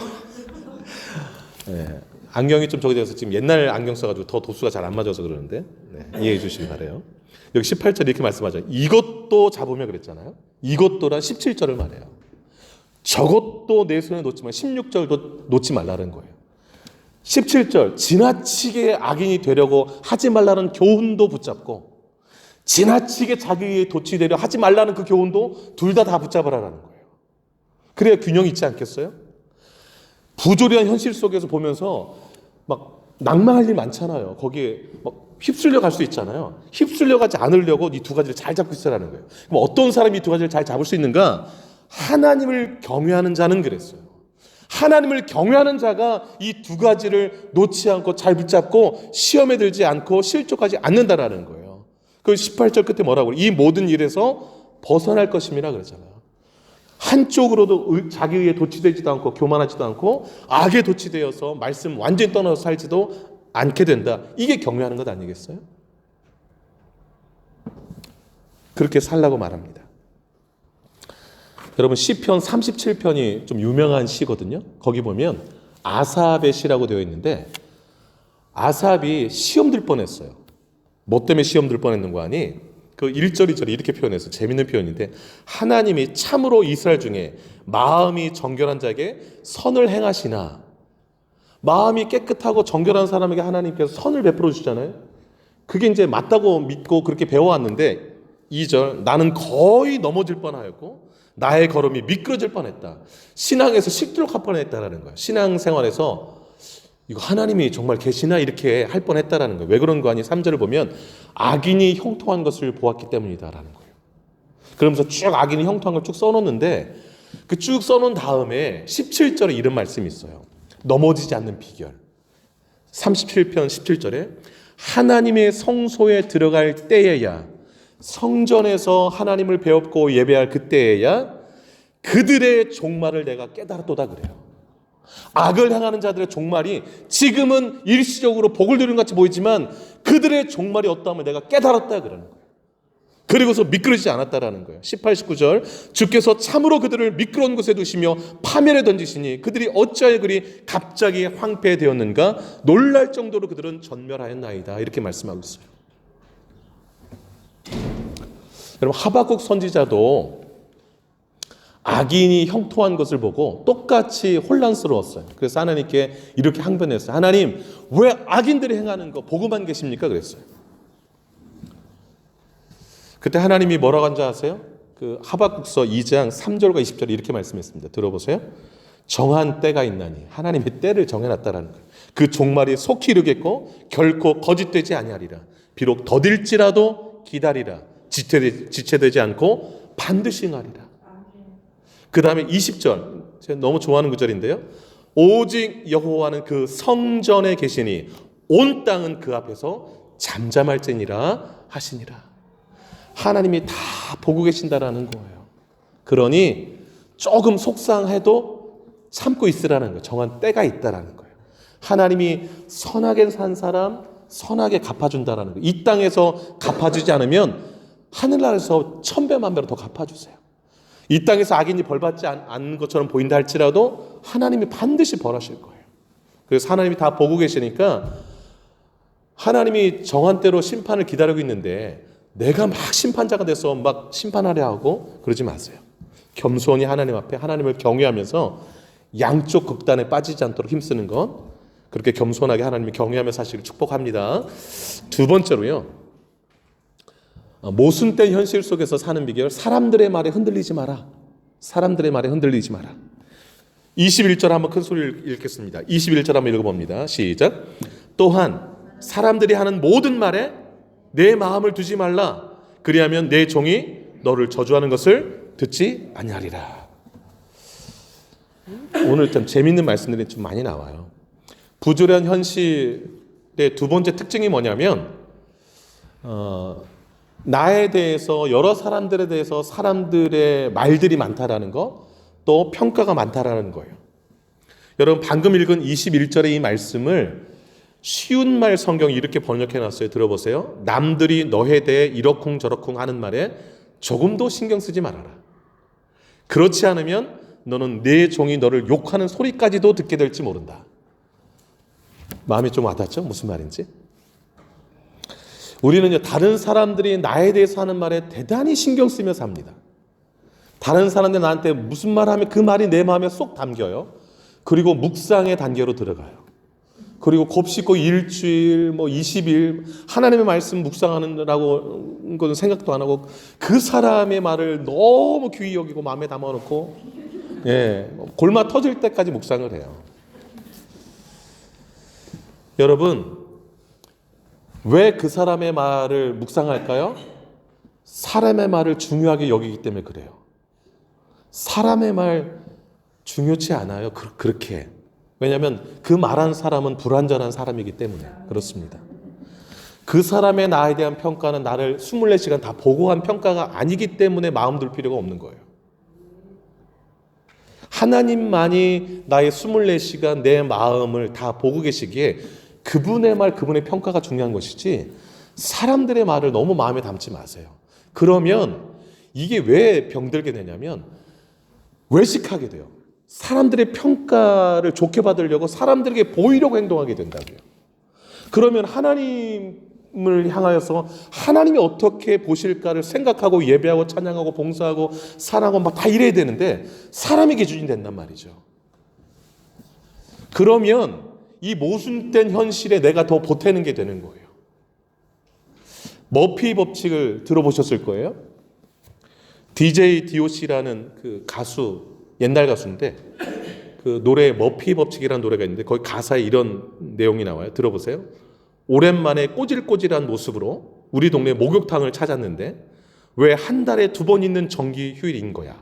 B: 네, 안경이 좀 저기 돼서 지금 옛날 안경 써가지고 더 도수가 잘 안 맞아서 그러는데 네, 이해해 주시기 바라요. 여기 18절 이렇게 말씀하죠. 이것도 잡으며 그랬잖아요. 이것도란 17절을 말해요. 저것도 내 손에 놓지 말 16절도 놓지 말라는 거예요. 17절 지나치게 악인이 되려고 하지 말라는 교훈도 붙잡고 지나치게 자기에 도취되려 하지 말라는 그 교훈도 둘 다 붙잡으라는 거예요. 그래야 균형이 있지 않겠어요? 부조리한 현실 속에서 보면서 막 낭망할 일 많잖아요. 거기에 막 휩쓸려 갈 수 있잖아요. 휩쓸려 가지 않으려고 이 두 가지를 잘 잡고 있으라는 거예요. 그럼 어떤 사람이 이 두 가지를 잘 잡을 수 있는가? 하나님을 경외하는 자는 그랬어요. 하나님을 경외하는 자가 이 두 가지를 놓지 않고 잘 붙잡고 시험에 들지 않고 실족하지 않는다라는 거예요. 그 18절 끝에 뭐라고 그래요? 이 모든 일에서 벗어날 것임이라 그러잖아요. 한쪽으로도 자기 의에 도취되지도 않고 교만하지도 않고 악에 도취되어서 말씀 완전히 떠나서 살지도 않게 된다. 이게 경외하는 것 아니겠어요? 그렇게 살라고 말합니다. 여러분 시편 37편이 좀 유명한 시거든요. 거기 보면 아삽의 시라고 되어 있는데 아삽이 시험 들 뻔했어요. 뭐 때문에 시험 들 뻔했는 거 아니? 그 1절 2절에 이렇게 표현해서 재밌는 표현인데 하나님이 참으로 이스라엘 중에 마음이 정결한 자에게 선을 행하시나. 마음이 깨끗하고 정결한 사람에게 하나님께서 선을 베풀어 주잖아요. 그게 이제 맞다고 믿고 그렇게 배워왔는데 2절 나는 거의 넘어질 뻔하였고 나의 걸음이 미끄러질 뻔했다. 신앙에서 식도록할 뻔했다라는 거예요. 신앙생활에서 이거 하나님이 정말 계시나 이렇게 할 뻔했다라는 거예요. 왜 그런 거 아니? 3절을 보면 악인이 형통한 것을 보았기 때문이다라는 거예요. 그러면서 쭉 악인이 형통한 걸 쭉 써놓는데 그 쭉 써놓은 다음에 17절에 이런 말씀이 있어요. 넘어지지 않는 비결. 37편 17절에 하나님의 성소에 들어갈 때에야 성전에서 하나님을 배웠고 예배할 그때에야 그들의 종말을 내가 깨달았도다 그래요. 악을 행하는 자들의 종말이 지금은 일시적으로 복을 누리는 것 같이 보이지만 그들의 종말이 어떠함을 내가 깨달았다 그러는 거예요. 그리고서 미끄러지지 않았다라는 거예요. 18, 19절 주께서 참으로 그들을 미끄러운 곳에 두시며 파멸에 던지시니 그들이 어찌하여 그리 갑자기 황폐되었는가 놀랄 정도로 그들은 전멸하였나이다 이렇게 말씀하고 있어요. 여러분 하박국 선지자도 악인이 형통한 것을 보고 똑같이 혼란스러웠어요. 그래서 하나님께 이렇게 항변했어요. 하나님 왜 악인들이 행하는 거 보고만 계십니까? 그랬어요. 그때 하나님이 뭐라고 한지 아세요? 그 하박국서 2장 3절과 20절에 이렇게 말씀했습니다. 들어보세요. 정한 때가 있나니 하나님의 때를 정해놨다라는 거예요. 그 종말이 속히 이르겠고 결코 거짓되지 아니하리라. 비록 더딜지라도 기다리라. 지체되지 않고 반드시 응하리라. 그 다음에 20절 제가 너무 좋아하는 구절인데요. 오직 여호와는 그 성전에 계시니 온 땅은 그 앞에서 잠잠할지니라 하시니라. 하나님이 다 보고 계신다라는 거예요. 그러니 조금 속상해도 참고 있으라는 거예요. 정한 때가 있다라는 거예요. 하나님이 선하게 산 사람 선하게 갚아준다라는 거예요. 이 땅에서 갚아주지 않으면 하늘나라에서 천배 만배로 더 갚아주세요. 이 땅에서 악인이 벌받지 않는 것처럼 보인다 할지라도 하나님이 반드시 벌하실 거예요. 그래서 하나님이 다 보고 계시니까 하나님이 정한 대로 심판을 기다리고 있는데 내가 막 심판자가 돼서 막 심판하려 하고 그러지 마세요. 겸손히 하나님 앞에 하나님을 경외하면서 양쪽 극단에 빠지지 않도록 힘쓰는 것, 그렇게 겸손하게 하나님을 경외하며 사시기를 축복합니다. 두 번째로요, 모순된 현실 속에서 사는 비결, 사람들의 말에 흔들리지 마라. 사람들의 말에 흔들리지 마라. 21절 한번 큰 소리를 읽겠습니다. 21절 한번 읽어봅니다. 시작. 또한 사람들이 하는 모든 말에 내 마음을 두지 말라. 그리하면 내 종이 너를 저주하는 것을 듣지 아니하리라. 오늘 좀 재밌는 말씀들이 좀 많이 나와요. 부조리한 현실의 두 번째 특징이 뭐냐면 나에 대해서, 여러 사람들에 대해서 사람들의 말들이 많다라는 거, 또 평가가 많다라는 거예요. 여러분 방금 읽은 21절의 이 말씀을 쉬운 말 성경이 이렇게 번역해놨어요. 들어보세요. 남들이 너에 대해 이러쿵저러쿵 하는 말에 조금도 신경 쓰지 말아라. 그렇지 않으면 너는 내 종이 너를 욕하는 소리까지도 듣게 될지 모른다. 마음이 좀 와닿죠? 무슨 말인지? 우리는요, 다른 사람들이 나에 대해서 하는 말에 대단히 신경 쓰며 삽니다. 다른 사람들이 나한테 무슨 말 하면 그 말이 내 마음에 쏙 담겨요. 그리고 묵상의 단계로 들어가요. 그리고 곱씹고 일주일, 20일 하나님의 말씀 묵상하느라고 건 생각도 안 하고 그 사람의 말을 너무 귀히 여기고 마음에 담아놓고 골마 터질 때까지 묵상을 해요. 여러분, 왜 그 사람의 말을 묵상할까요? 사람의 말을 중요하게 여기기 때문에 그래요. 사람의 말 중요치 않아요. 그렇게. 왜냐하면 그 말한 사람은 불완전한 사람이기 때문에 그렇습니다. 그 사람의 나에 대한 평가는 나를 24시간 다 보고 한 평가가 아니기 때문에 마음 둘 필요가 없는 거예요. 하나님만이 나의 24시간 내 마음을 다 보고 계시기에 그분의 말, 그분의 평가가 중요한 것이지 사람들의 말을 너무 마음에 담지 마세요. 그러면 이게 왜 병들게 되냐면 외식하게 돼요. 사람들의 평가를 좋게 받으려고 사람들에게 보이려고 행동하게 된다고요. 그러면 하나님을 향하여서 하나님이 어떻게 보실까를 생각하고 예배하고 찬양하고 봉사하고 사랑하고 막 다 이래야 되는데 사람의 기준이 된단 말이죠. 그러면 이 모순된 현실에 내가 더 보태는 게 되는 거예요. 머피 법칙을 들어보셨을 거예요. DJ DOC라는 그 가수, 옛날 가수인데 그 노래에 머피 법칙이라는 노래가 있는데 거기 가사에 이런 내용이 나와요. 들어보세요. 오랜만에 꼬질꼬질한 모습으로 우리 동네 목욕탕을 찾았는데 왜 한 달에 2번 있는 정기 휴일인 거야.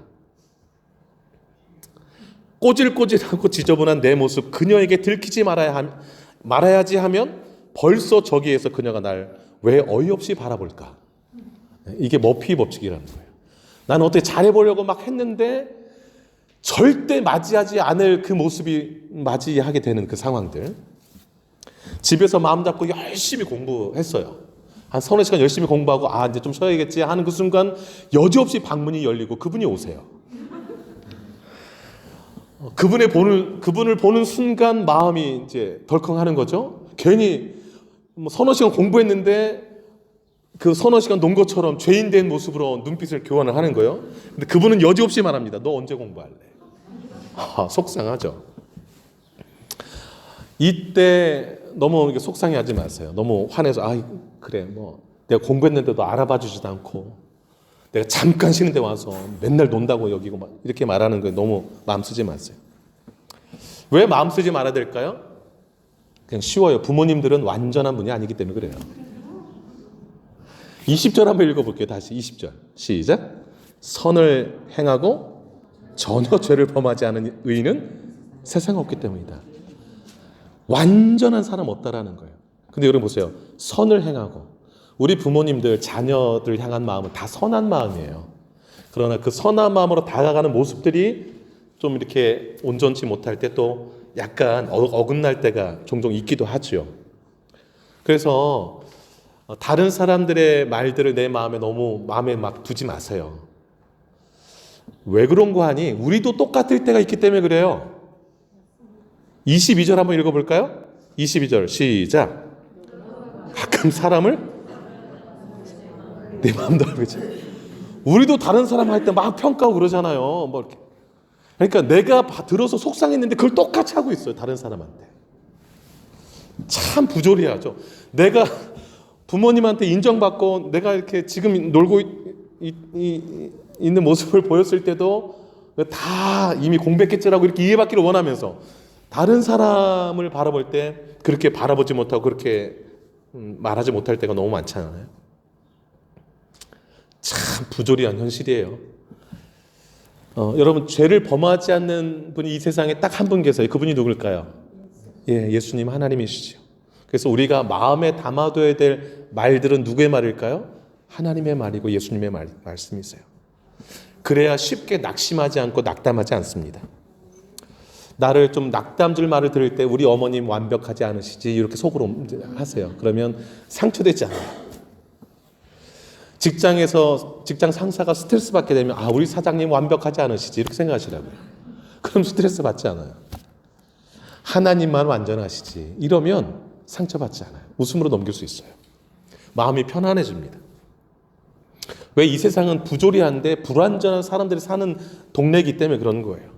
B: 꼬질꼬질하고 지저분한 내 모습 그녀에게 들키지 말아야지 하면 벌써 저기에서 그녀가 날 왜 어이없이 바라볼까. 이게 머피 법칙이라는 거예요. 나는 어떻게 잘해보려고 막 했는데 절대 맞이하지 않을 그 모습이 맞이하게 되는 그 상황들. 집에서 마음 잡고 열심히 공부했어요. 한 서너 시간 열심히 공부하고 이제 좀 쉬어야겠지 하는 그 순간 여지없이 방문이 열리고 그분이 오세요. 그분을 보는 순간 마음이 이제 덜컹하는 거죠. 괜히 서너 시간 공부했는데 그 서너 시간 논 것처럼 죄인 된 모습으로 눈빛을 교환을 하는 거예요. 근데 그분은 여지없이 말합니다. 너 언제 공부할래? 속상하죠. 이때 너무 속상해하지 마세요. 너무 화내서 그래 내가 공부했는데도 알아봐 주지도 않고 내가 잠깐 쉬는데 와서 맨날 논다고 여기고 막 이렇게 말하는 거에 너무 마음 쓰지 마세요. 왜 마음 쓰지 말아야 될까요? 그냥 쉬워요. 부모님들은 완전한 분이 아니기 때문에 그래요. 20절 한번 읽어볼게요. 다시 20절 시작. 선을 행하고 전혀 죄를 범하지 않은 의인은 세상에 없기 때문이다. 완전한 사람 없다라는 거예요. 근데 여러분 보세요. 선을 행하고 우리 부모님들 자녀들 향한 마음은 다 선한 마음이에요. 그러나 그 선한 마음으로 다가가는 모습들이 좀 이렇게 온전치 못할 때 또 약간 어긋날 때가 종종 있기도 하죠. 그래서 다른 사람들의 말들을 내 마음에 너무 마음에 막 두지 마세요. 왜 그런 거 하니? 우리도 똑같을 때가 있기 때문에 그래요. 22절 한번 읽어볼까요? 22절 시작. 가끔 사람을 내 마음대로 그렇죠. 우리도 다른 사람 할 때 막 평가하고 그러잖아요. 뭐 이렇게. 그러니까 내가 들어서 속상했는데 그걸 똑같이 하고 있어요. 다른 사람한테. 참 부조리하죠. 내가 부모님한테 인정받고 내가 이렇게 지금 놀고 있는 모습을 보였을 때도 다 이미 공백했지라고 이렇게 이해받기를 원하면서 다른 사람을 바라볼 때 그렇게 바라보지 못하고 그렇게 말하지 못할 때가 너무 많잖아요. 참 부조리한 현실이에요. 여러분 죄를 범하지 않는 분이 이 세상에 딱 한 분 계세요. 그분이 누굴까요? 예, 예수님 하나님이시죠. 그래서 우리가 마음에 담아둬야 될 말들은 누구의 말일까요? 하나님의 말이고 예수님의 말씀이세요. 그래야 쉽게 낙심하지 않고 낙담하지 않습니다. 나를 좀 낙담줄 말을 들을 때 우리 어머님 완벽하지 않으시지 이렇게 속으로 하세요. 그러면 상처되지 않아요. 직장에서 직장 상사가 스트레스 받게 되면 우리 사장님 완벽하지 않으시지 이렇게 생각하시라고요. 그럼 스트레스 받지 않아요. 하나님만 완전하시지 이러면 상처받지 않아요. 웃음으로 넘길 수 있어요. 마음이 편안해집니다. 왜? 이 세상은 부조리한데 불완전한 사람들이 사는 동네이기 때문에 그런 거예요.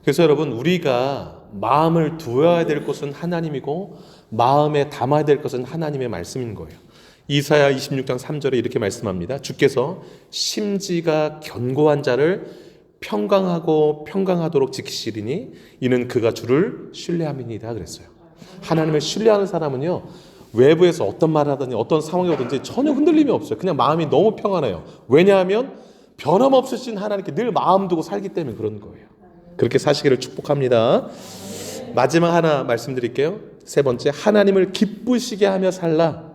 B: 그래서 여러분 우리가 마음을 두어야 될 것은 하나님이고 마음에 담아야 될 것은 하나님의 말씀인 거예요. 이사야 26장 3절에 이렇게 말씀합니다. 주께서 심지가 견고한 자를 평강하도록 지키시리니 이는 그가 주를 신뢰함이니이다 그랬어요. 하나님을 신뢰하는 사람은요 외부에서 어떤 말을 하든지 어떤 상황이 오든지 전혀 흔들림이 없어요. 그냥 마음이 너무 평안해요. 왜냐하면 변함없으신 하나님께 늘 마음 두고 살기 때문에 그런 거예요. 그렇게 사시기를 축복합니다. 마지막 하나 말씀드릴게요. 세 번째, 하나님을 기쁘시게 하며 살라.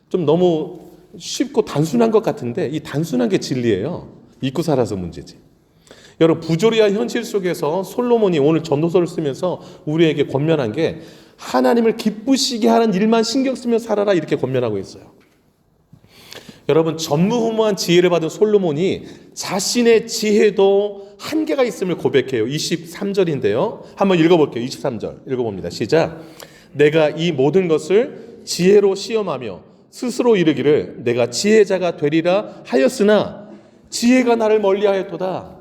B: 좀 너무 쉽고 단순한 것 같은데 이 단순한 게 진리예요. 잊고 살아서 문제지. 여러분 부조리한 현실 속에서 솔로몬이 오늘 전도서를 쓰면서 우리에게 권면한 게 하나님을 기쁘시게 하는 일만 신경 쓰며 살아라 이렇게 권면하고 있어요. 여러분 전무후무한 지혜를 받은 솔로몬이 자신의 지혜도 한계가 있음을 고백해요. 23절인데요. 한번 읽어볼게요. 23절 읽어봅니다. 시작. 내가 이 모든 것을 지혜로 시험하며 스스로 이르기를 내가 지혜자가 되리라 하였으나 지혜가 나를 멀리하였도다.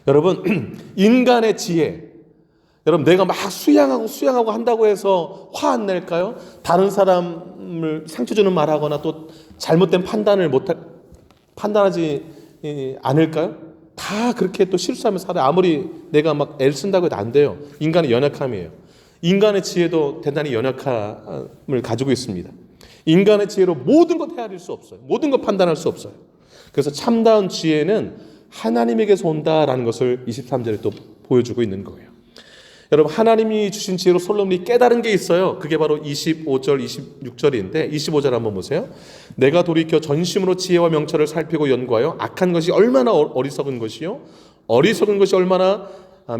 B: 여러분 인간의 지혜 여러분 내가 막 수양하고 한다고 해서 화 안 낼까요? 다른 사람을 상처 주는 말하거나 또 잘못된 판단하지 않을까요? 다 그렇게 또 실수하며 살아요. 아무리 내가 막 애를 쓴다고 해도 안 돼요. 인간의 연약함이에요. 인간의 지혜도 대단히 연약함을 가지고 있습니다. 인간의 지혜로 모든 것 헤아릴 수 없어요. 모든 것 판단할 수 없어요. 그래서 참다운 지혜는 하나님에게서 온다라는 것을 23절에 또 보여주고 있는 거예요. 여러분 하나님이 주신 지혜로 솔로몬이 깨달은 게 있어요. 그게 바로 25절 26절인데 25절 한번 보세요. 내가 돌이켜 전심으로 지혜와 명철을 살피고 연구하여 악한 것이 얼마나 어리석은 것이요 어리석은 것이 얼마나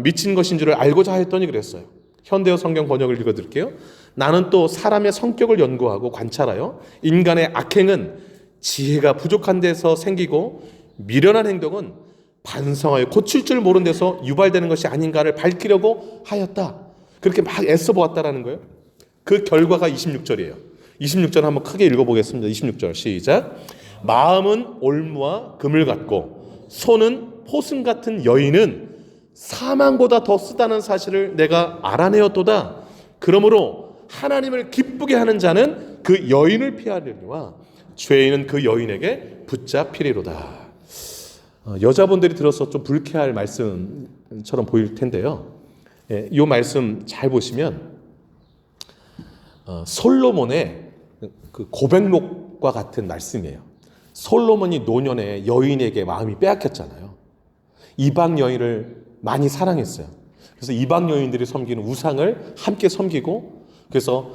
B: 미친 것인 줄을 알고자 하였더니 그랬어요. 현대어 성경 번역을 읽어드릴게요. 나는 또 사람의 성격을 연구하고 관찰하여 인간의 악행은 지혜가 부족한 데서 생기고 미련한 행동은 반성하여 고칠 줄 모르는 데서 유발되는 것이 아닌가를 밝히려고 하였다. 그렇게 막 애써 보았다라는 거예요. 그 결과가 26절이에요. 26절 한번 크게 읽어보겠습니다. 26절 시작. 마음은 올무와 금을 같고 손은 포승 같은 여인은 사망보다 더 쓰다는 사실을 내가 알아내었도다. 그러므로 하나님을 기쁘게 하는 자는 그 여인을 피하려니와 죄인은 그 여인에게 붙잡히리로다. 여자분들이 들어서 좀 불쾌할 말씀처럼 보일 텐데요. 이 말씀 잘 보시면 솔로몬의 그 고백록과 같은 말씀이에요. 솔로몬이 노년에 여인에게 마음이 빼앗겼잖아요. 이방 여인을 많이 사랑했어요. 그래서 이방 여인들이 섬기는 우상을 함께 섬기고 그래서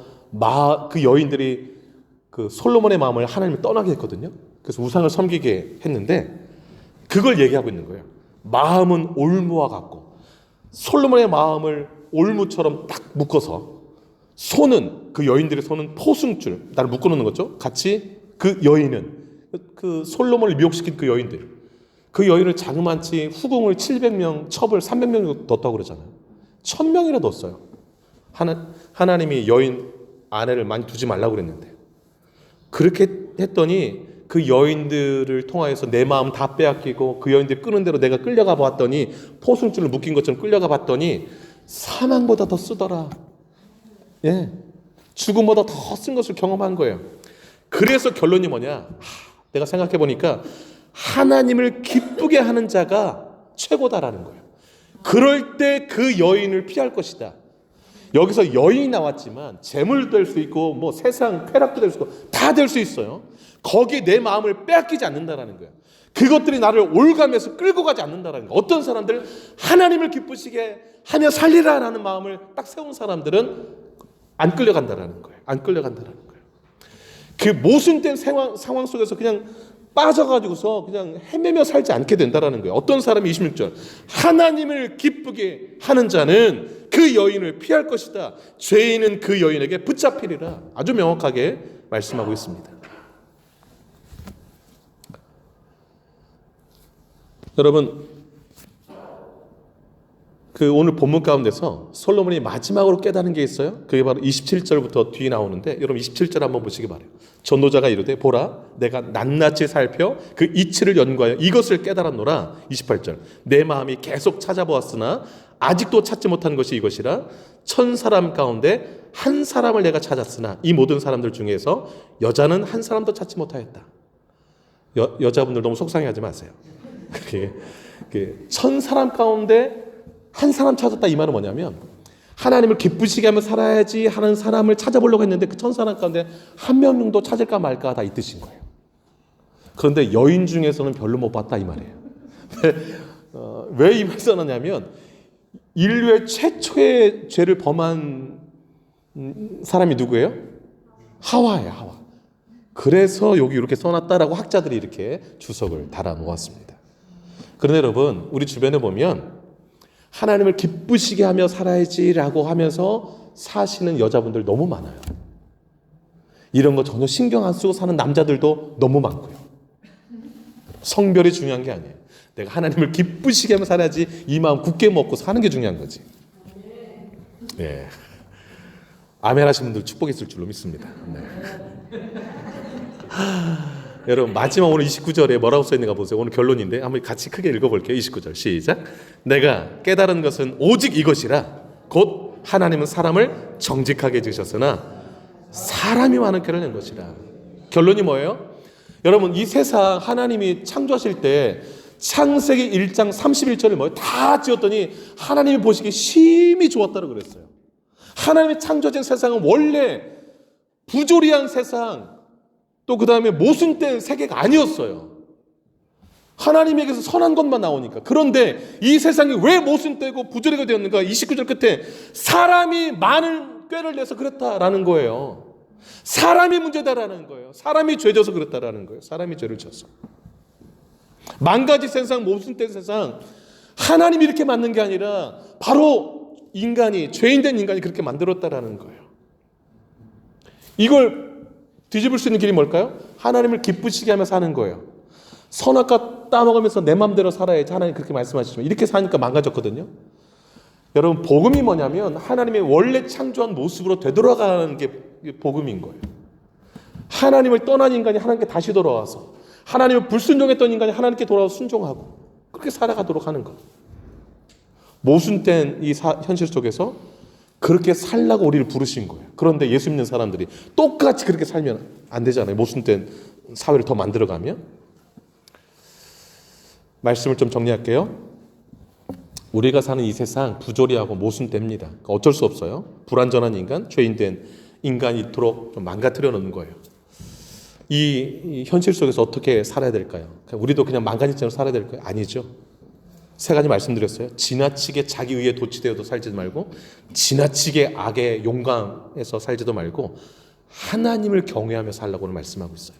B: 그 여인들이 그 솔로몬의 마음을 하나님을 떠나게 했거든요. 그래서 우상을 섬기게 했는데 그걸 얘기하고 있는 거예요. 마음은 올무와 같고 솔로몬의 마음을 올무처럼 딱 묶어서 손은 그 여인들의 손은 포승줄 나를 묶어놓는 거죠. 같이 그 여인은 그 솔로몬을 미혹시킨 그 여인을 자그마치 후궁을 700명 첩을 300명 뒀다고 그러잖아요. 1000명이나 뒀어요. 하나님이 여인 아내를 많이 두지 말라고 그랬는데 그렇게 했더니 그 여인들을 통하여서 내 마음 다 빼앗기고 그 여인들이 끄는 대로 내가 끌려가 봤더니 포승줄을 묶인 것처럼 끌려가 봤더니 사망보다 더 쓰더라. 예, 죽음보다 더 쓴 것을 경험한 거예요. 그래서 결론이 뭐냐? 내가 생각해 보니까 하나님을 기쁘게 하는 자가 최고다라는 거예요. 그럴 때 그 여인을 피할 것이다. 여기서 여인이 나왔지만 재물도 될 수 있고 뭐 세상 쾌락도 될 수 있고 다 될 수 있어요. 거기에 내 마음을 빼앗기지 않는다라는 거예요. 그것들이 나를 올가면서 끌고 가지 않는다라는 거예요. 어떤 사람들 하나님을 기쁘시게 하며 살리라라는 마음을 딱 세운 사람들은 안 끌려간다라는 거예요. 안 끌려간다라는 거예요. 그 모순된 상황 속에서 그냥 빠져가지고서 그냥 헤매며 살지 않게 된다라는 거예요. 어떤 사람이 26절 하나님을 기쁘게 하는 자는 그 여인을 피할 것이다. 죄인은 그 여인에게 붙잡히리라. 아주 명확하게 말씀하고 있습니다. 여러분, 그 오늘 본문 가운데서 솔로몬이 마지막으로 깨달은 게 있어요. 그게 바로 27절부터 뒤에 나오는데 여러분 27절 한번 보시기 바라요. 전도자가 이르되 보라 내가 낱낱이 살펴 그 이치를 연구하여 이것을 깨달았노라. 28절 내 마음이 계속 찾아보았으나 아직도 찾지 못한 것이 이것이라. 1000사람 가운데 한 사람을 내가 찾았으나 이 모든 사람들 중에서 여자는 한 사람도 찾지 못하였다. 여자분들 너무 속상해하지 마세요. 1000사람 가운데 한 사람 찾았다 이 말은 뭐냐면 하나님을 기쁘시게 하며 살아야지 하는 사람을 찾아보려고 했는데 그 1000사람 가운데 한 명 정도 찾을까 말까 다 이 뜻인 거예요. 그런데 여인 중에서는 별로 못 봤다 이 말이에요. 왜 이 말을 써놨냐면 인류의 최초의 죄를 범한 사람이 누구예요? 하와예요. 하와. 그래서 여기 이렇게 써놨다라고 학자들이 이렇게 주석을 달아 놓았습니다. 그런데 여러분 우리 주변에 보면 하나님을 기쁘시게 하며 살아야지라고 하면서 사시는 여자분들 너무 많아요. 이런 거 전혀 신경 안 쓰고 사는 남자들도 너무 많고요. 성별이 중요한 게 아니에요. 내가 하나님을 기쁘시게 하며 살아야지 이 마음 굳게 먹고 사는 게 중요한 거지. 예. 아멘 하신 분들 축복 있을 줄로 믿습니다. 네. 여러분 마지막 오늘 29절에 뭐라고 써있는가 보세요. 오늘 결론인데 한번 같이 크게 읽어볼게요. 29절 시작. 내가 깨달은 것은 오직 이것이라 곧 하나님은 사람을 정직하게 지으셨으나 사람이 많은 꾀를 낸 것이라. 결론이 뭐예요? 여러분 이 세상 하나님이 창조하실 때 창세기 1장 31절에 뭐예요? 다 지었더니 하나님이 보시기에 심히 좋았다고 그랬어요. 하나님이 창조하신 세상은 원래 부조리한 세상 또 그 다음에 모순된 세계가 아니었어요. 하나님에게서 선한 것만 나오니까. 그런데 이 세상이 왜 모순되고 부조리가 되었는가? 29절 끝에 사람이 많은 꾀를 내서 그랬다라는 거예요. 사람이 문제다라는 거예요. 사람이 죄져서 그랬다라는 거예요. 사람이 죄를 져서. 망가진 세상, 모순된 세상, 하나님이 이렇게 만든 게 아니라 바로 인간이, 죄인된 인간이 그렇게 만들었다라는 거예요. 이걸 뒤집을 수 있는 길이 뭘까요? 하나님을 기쁘시게 하며 사는 거예요. 선악과 따먹으면서 내 마음대로 살아야지 하나님 그렇게 말씀하시지만 이렇게 사니까 망가졌거든요. 여러분 복음이 뭐냐면 하나님의 원래 창조한 모습으로 되돌아가는 게 복음인 거예요. 하나님을 떠난 인간이 하나님께 다시 돌아와서 하나님을 불순종했던 인간이 하나님께 돌아와서 순종하고 그렇게 살아가도록 하는 것. 모순된 이 현실 속에서 그렇게 살라고 우리를 부르신 거예요. 그런데 예수 믿는 사람들이 똑같이 그렇게 살면 안 되잖아요. 모순된 사회를 더 만들어가면. 말씀을 좀 정리할게요. 우리가 사는 이 세상 부조리하고 모순됩니다. 어쩔 수 없어요. 불완전한 인간, 죄인된 인간이 이토록 좀 망가뜨려 놓는 거예요. 이 현실 속에서 어떻게 살아야 될까요? 우리도 그냥 망가진처럼 살아야 될까요? 아니죠. 세 가지 말씀드렸어요. 지나치게 자기 의에 도취되어도 살지도 말고, 지나치게 악의 용광에서 살지도 말고, 하나님을 경외하며 살라고는 말씀하고 있어요.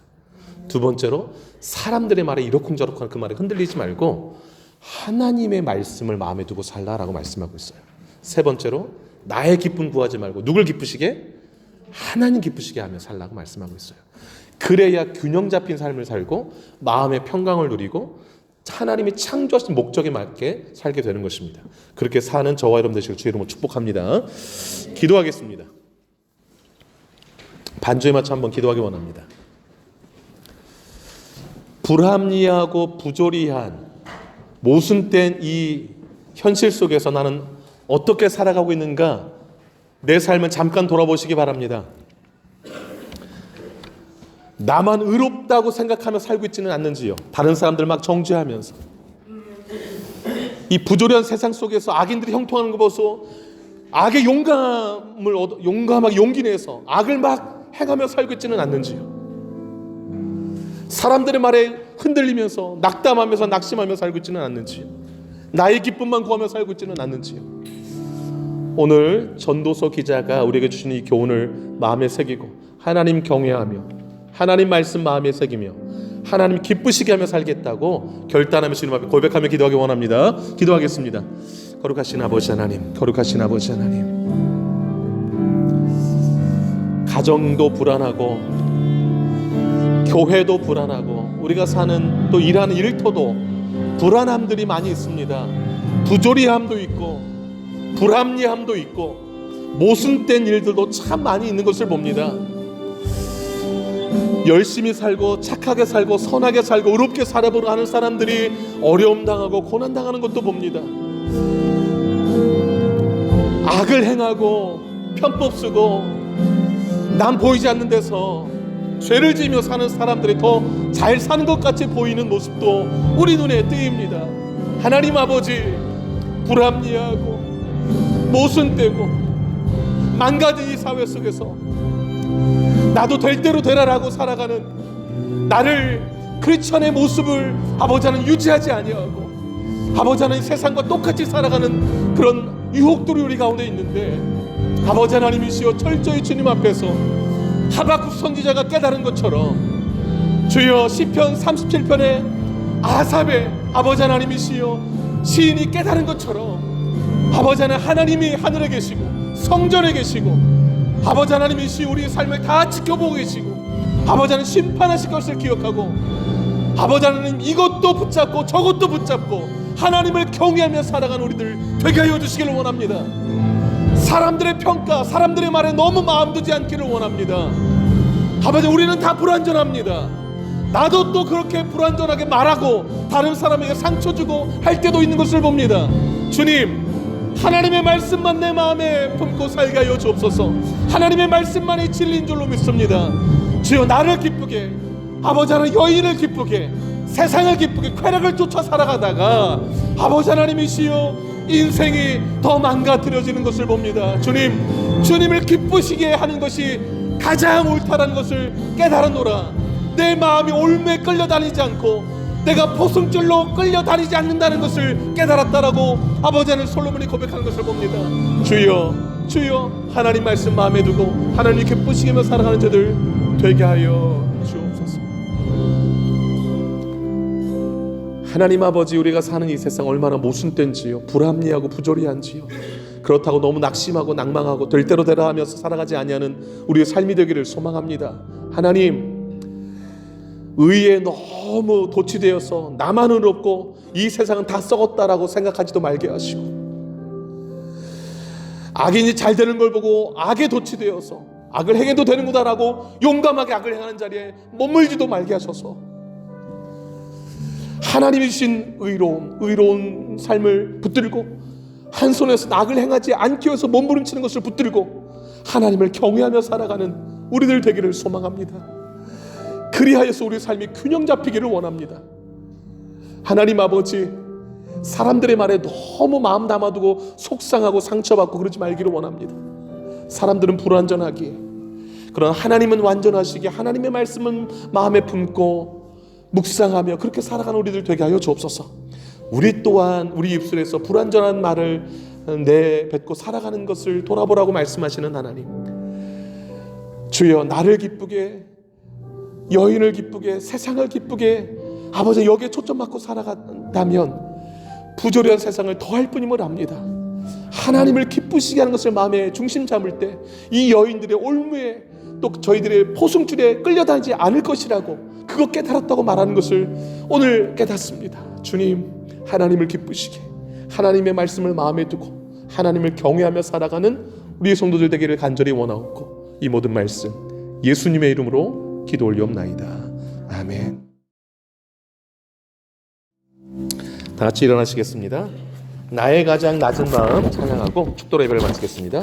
B: 두 번째로 사람들의 말에 이러쿵저러쿵 그 말에 흔들리지 말고 하나님의 말씀을 마음에 두고 살라라고 말씀하고 있어요. 세 번째로 나의 기쁨 구하지 말고 누굴 기쁘시게? 하나님 기쁘시게 하며 살라고 말씀하고 있어요. 그래야 균형 잡힌 삶을 살고 마음의 평강을 누리고 하나님이 창조하신 목적에 맞게 살게 되는 것입니다. 그렇게 사는 저와 여러분 되시길 주의 이름으로 축복합니다. 기도하겠습니다. 반주에 맞춰 한번 기도하기 원합니다. 불합리하고 부조리한 모순된 이 현실 속에서 나는 어떻게 살아가고 있는가, 내 삶을 잠깐 돌아보시기 바랍니다. 나만 의롭다고 생각하며 살고 있지는 않는지요? 다른 사람들 막 정죄하면서 이 부조리한 세상 속에서 악인들이 형통하는 거 보소. 악의 용감하게 용기 내서 악을 막 행하며 살고 있지는 않는지요? 사람들의 말에 흔들리면서 낙담하면서 낙심하며 살고 있지는 않는지요? 나의 기쁨만 구하며 살고 있지는 않는지요? 오늘 전도서 기자가 우리에게 주신 이 교훈을 마음에 새기고 하나님 경외하며 하나님 말씀 마음에 새기며 하나님 기쁘시게 하며 살겠다고 결단하며 주님 앞에 고백하며 기도하기 원합니다. 기도하겠습니다. 거룩하신 아버지 하나님, 거룩하신 아버지 하나님, 가정도 불안하고 교회도 불안하고 우리가 사는 또 일하는 일터도 불안함들이 많이 있습니다. 부조리함도 있고 불합리함도 있고 모순된 일들도 참 많이 있는 것을 봅니다. 열심히 살고 착하게 살고 선하게 살고 의롭게 살아보려 하는 사람들이 어려움 당하고 고난 당하는 것도 봅니다. 악을 행하고 편법 쓰고 남 보이지 않는 데서 죄를 지으며 사는 사람들이 더 잘 사는 것 같이 보이는 모습도 우리 눈에 띄입니다. 하나님 아버지, 불합리하고 모순되고 망가진 이 사회 속에서 나도 될 대로 되라라고 살아가는 나를 크리스천의 모습을 아버지 하나님 유지하지 아니하고 아버지 하나님 세상과 똑같이 살아가는 그런 유혹들이 우리 가운데 있는데, 아버지 하나님이시여 철저히 주님 앞에서 하박국 선지자가 깨달은 것처럼 주여 시편 37편에 아삽의 아버지 하나님이시여 시인이 깨달은 것처럼 아버지 하나님이 하늘에 계시고 성전에 계시고 아버지 하나님이시여 우리의 삶을 다 지켜보고 계시고 아버지 하나님 심판하실 것을 기억하고 아버지 하나님 이것도 붙잡고 저것도 붙잡고 하나님을 경외하며 살아가는 우리들 되게 하여 주시기를 원합니다. 사람들의 평가, 사람들의 말에 너무 마음 두지 않기를 원합니다. 아버지, 우리는 다 불완전합니다. 나도 또 그렇게 불완전하게 말하고 다른 사람에게 상처 주고 할 때도 있는 것을 봅니다. 주님, 하나님의 말씀만 내 마음에 품고 살게 하여 주옵소서. 하나님의 말씀만이 진리인 줄로 믿습니다. 주여 나를 기쁘게, 아버지 하나님 여인을 기쁘게, 세상을 기쁘게 쾌락을 쫓아 살아가다가 아버지 하나님이시여 인생이 더 망가뜨려지는 것을 봅니다. 주님, 주님을 기쁘시게 하는 것이 가장 옳다라는 것을 깨달았노라. 내 마음이 올무에 끌려다니지 않고 내가 포승줄로 끌려다니지 않는다는 것을 깨달았다라고 아버지 하나님 솔로몬이 고백하는 것을 봅니다. 주여, 주여, 하나님 말씀 마음에 두고 하나님 기쁘시게 하며 살아가는 자들 되게 하여 주옵소서. 하나님 아버지, 우리가 사는 이 세상 얼마나 모순된지요, 불합리하고 부조리한지요. 그렇다고 너무 낙심하고 낭망하고 될 대로 되라 하면서 살아가지 아니하는 우리의 삶이 되기를 소망합니다. 하나님, 의에 너무 도취되어서 나만 의롭고 이 세상은 다 썩었다라고 생각하지도 말게 하시고, 악인이 잘 되는 걸 보고 악에 도취되어서 악을 행해도 되는구나라고 용감하게 악을 행하는 자리에 머물지도 말게 하셔서 하나님이 주신 의로운 삶을 붙들고 한 손에서 악을 행하지 않기 위해서 몸부림치는 것을 붙들고 하나님을 경외하며 살아가는 우리들 되기를 소망합니다. 그리하여서 우리 삶이 균형 잡히기를 원합니다. 하나님 아버지, 사람들의 말에 너무 마음 담아두고 속상하고 상처받고 그러지 말기를 원합니다. 사람들은 불완전하기에, 그러나 하나님은 완전하시기에 하나님의 말씀은 마음에 품고 묵상하며 그렇게 살아가는 우리들 되게 하여 주옵소서. 우리 또한 우리 입술에서 불완전한 말을 내뱉고 살아가는 것을 돌아보라고 말씀하시는 하나님, 주여 나를 기쁘게, 여인을 기쁘게, 세상을 기쁘게 아버지 여기에 초점 맞고 살아간다면 부조리한 세상을 더할 뿐임을 압니다. 하나님을 기쁘시게 하는 것을 마음에 중심 잡을 때 이 여인들의 올무에 또 저희들의 포승줄에 끌려다니지 않을 것이라고 그것 깨달았다고 말하는 것을 오늘 깨닫습니다. 주님, 하나님을 기쁘시게 하나님의 말씀을 마음에 두고 하나님을 경외하며 살아가는 우리 성도들 되기를 간절히 원하옵고 이 모든 말씀 예수님의 이름으로 기도 올리옵나이다. 아멘. 다 같이 일어나시겠습니다. 나의 가장 낮은 마음 찬양하고 축도 예배를 마치겠습니다.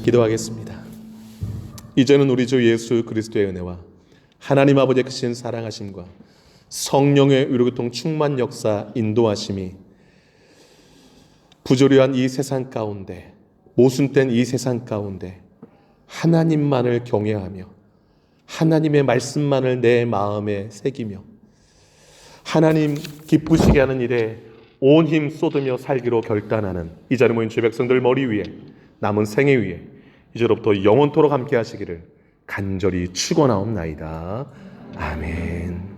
B: 기도하겠습니다. 이제는 우리 주 예수 그리스도의 은혜와 하나님 아버지의 크신 사랑하심과 성령의 의료교통 충만 역사 인도하심이 부조리한 이 세상 가운데, 모순된 이 세상 가운데 하나님만을 경외하며 하나님의 말씀만을 내 마음에 새기며 하나님 기쁘시게 하는 일에 온 힘 쏟으며 살기로 결단하는 이 자리에 모인 주의 백성들 머리 위에 남은 생애 위에 이제로부터 영원토록 함께 하시기를 간절히 축원하옵나이다. 아멘.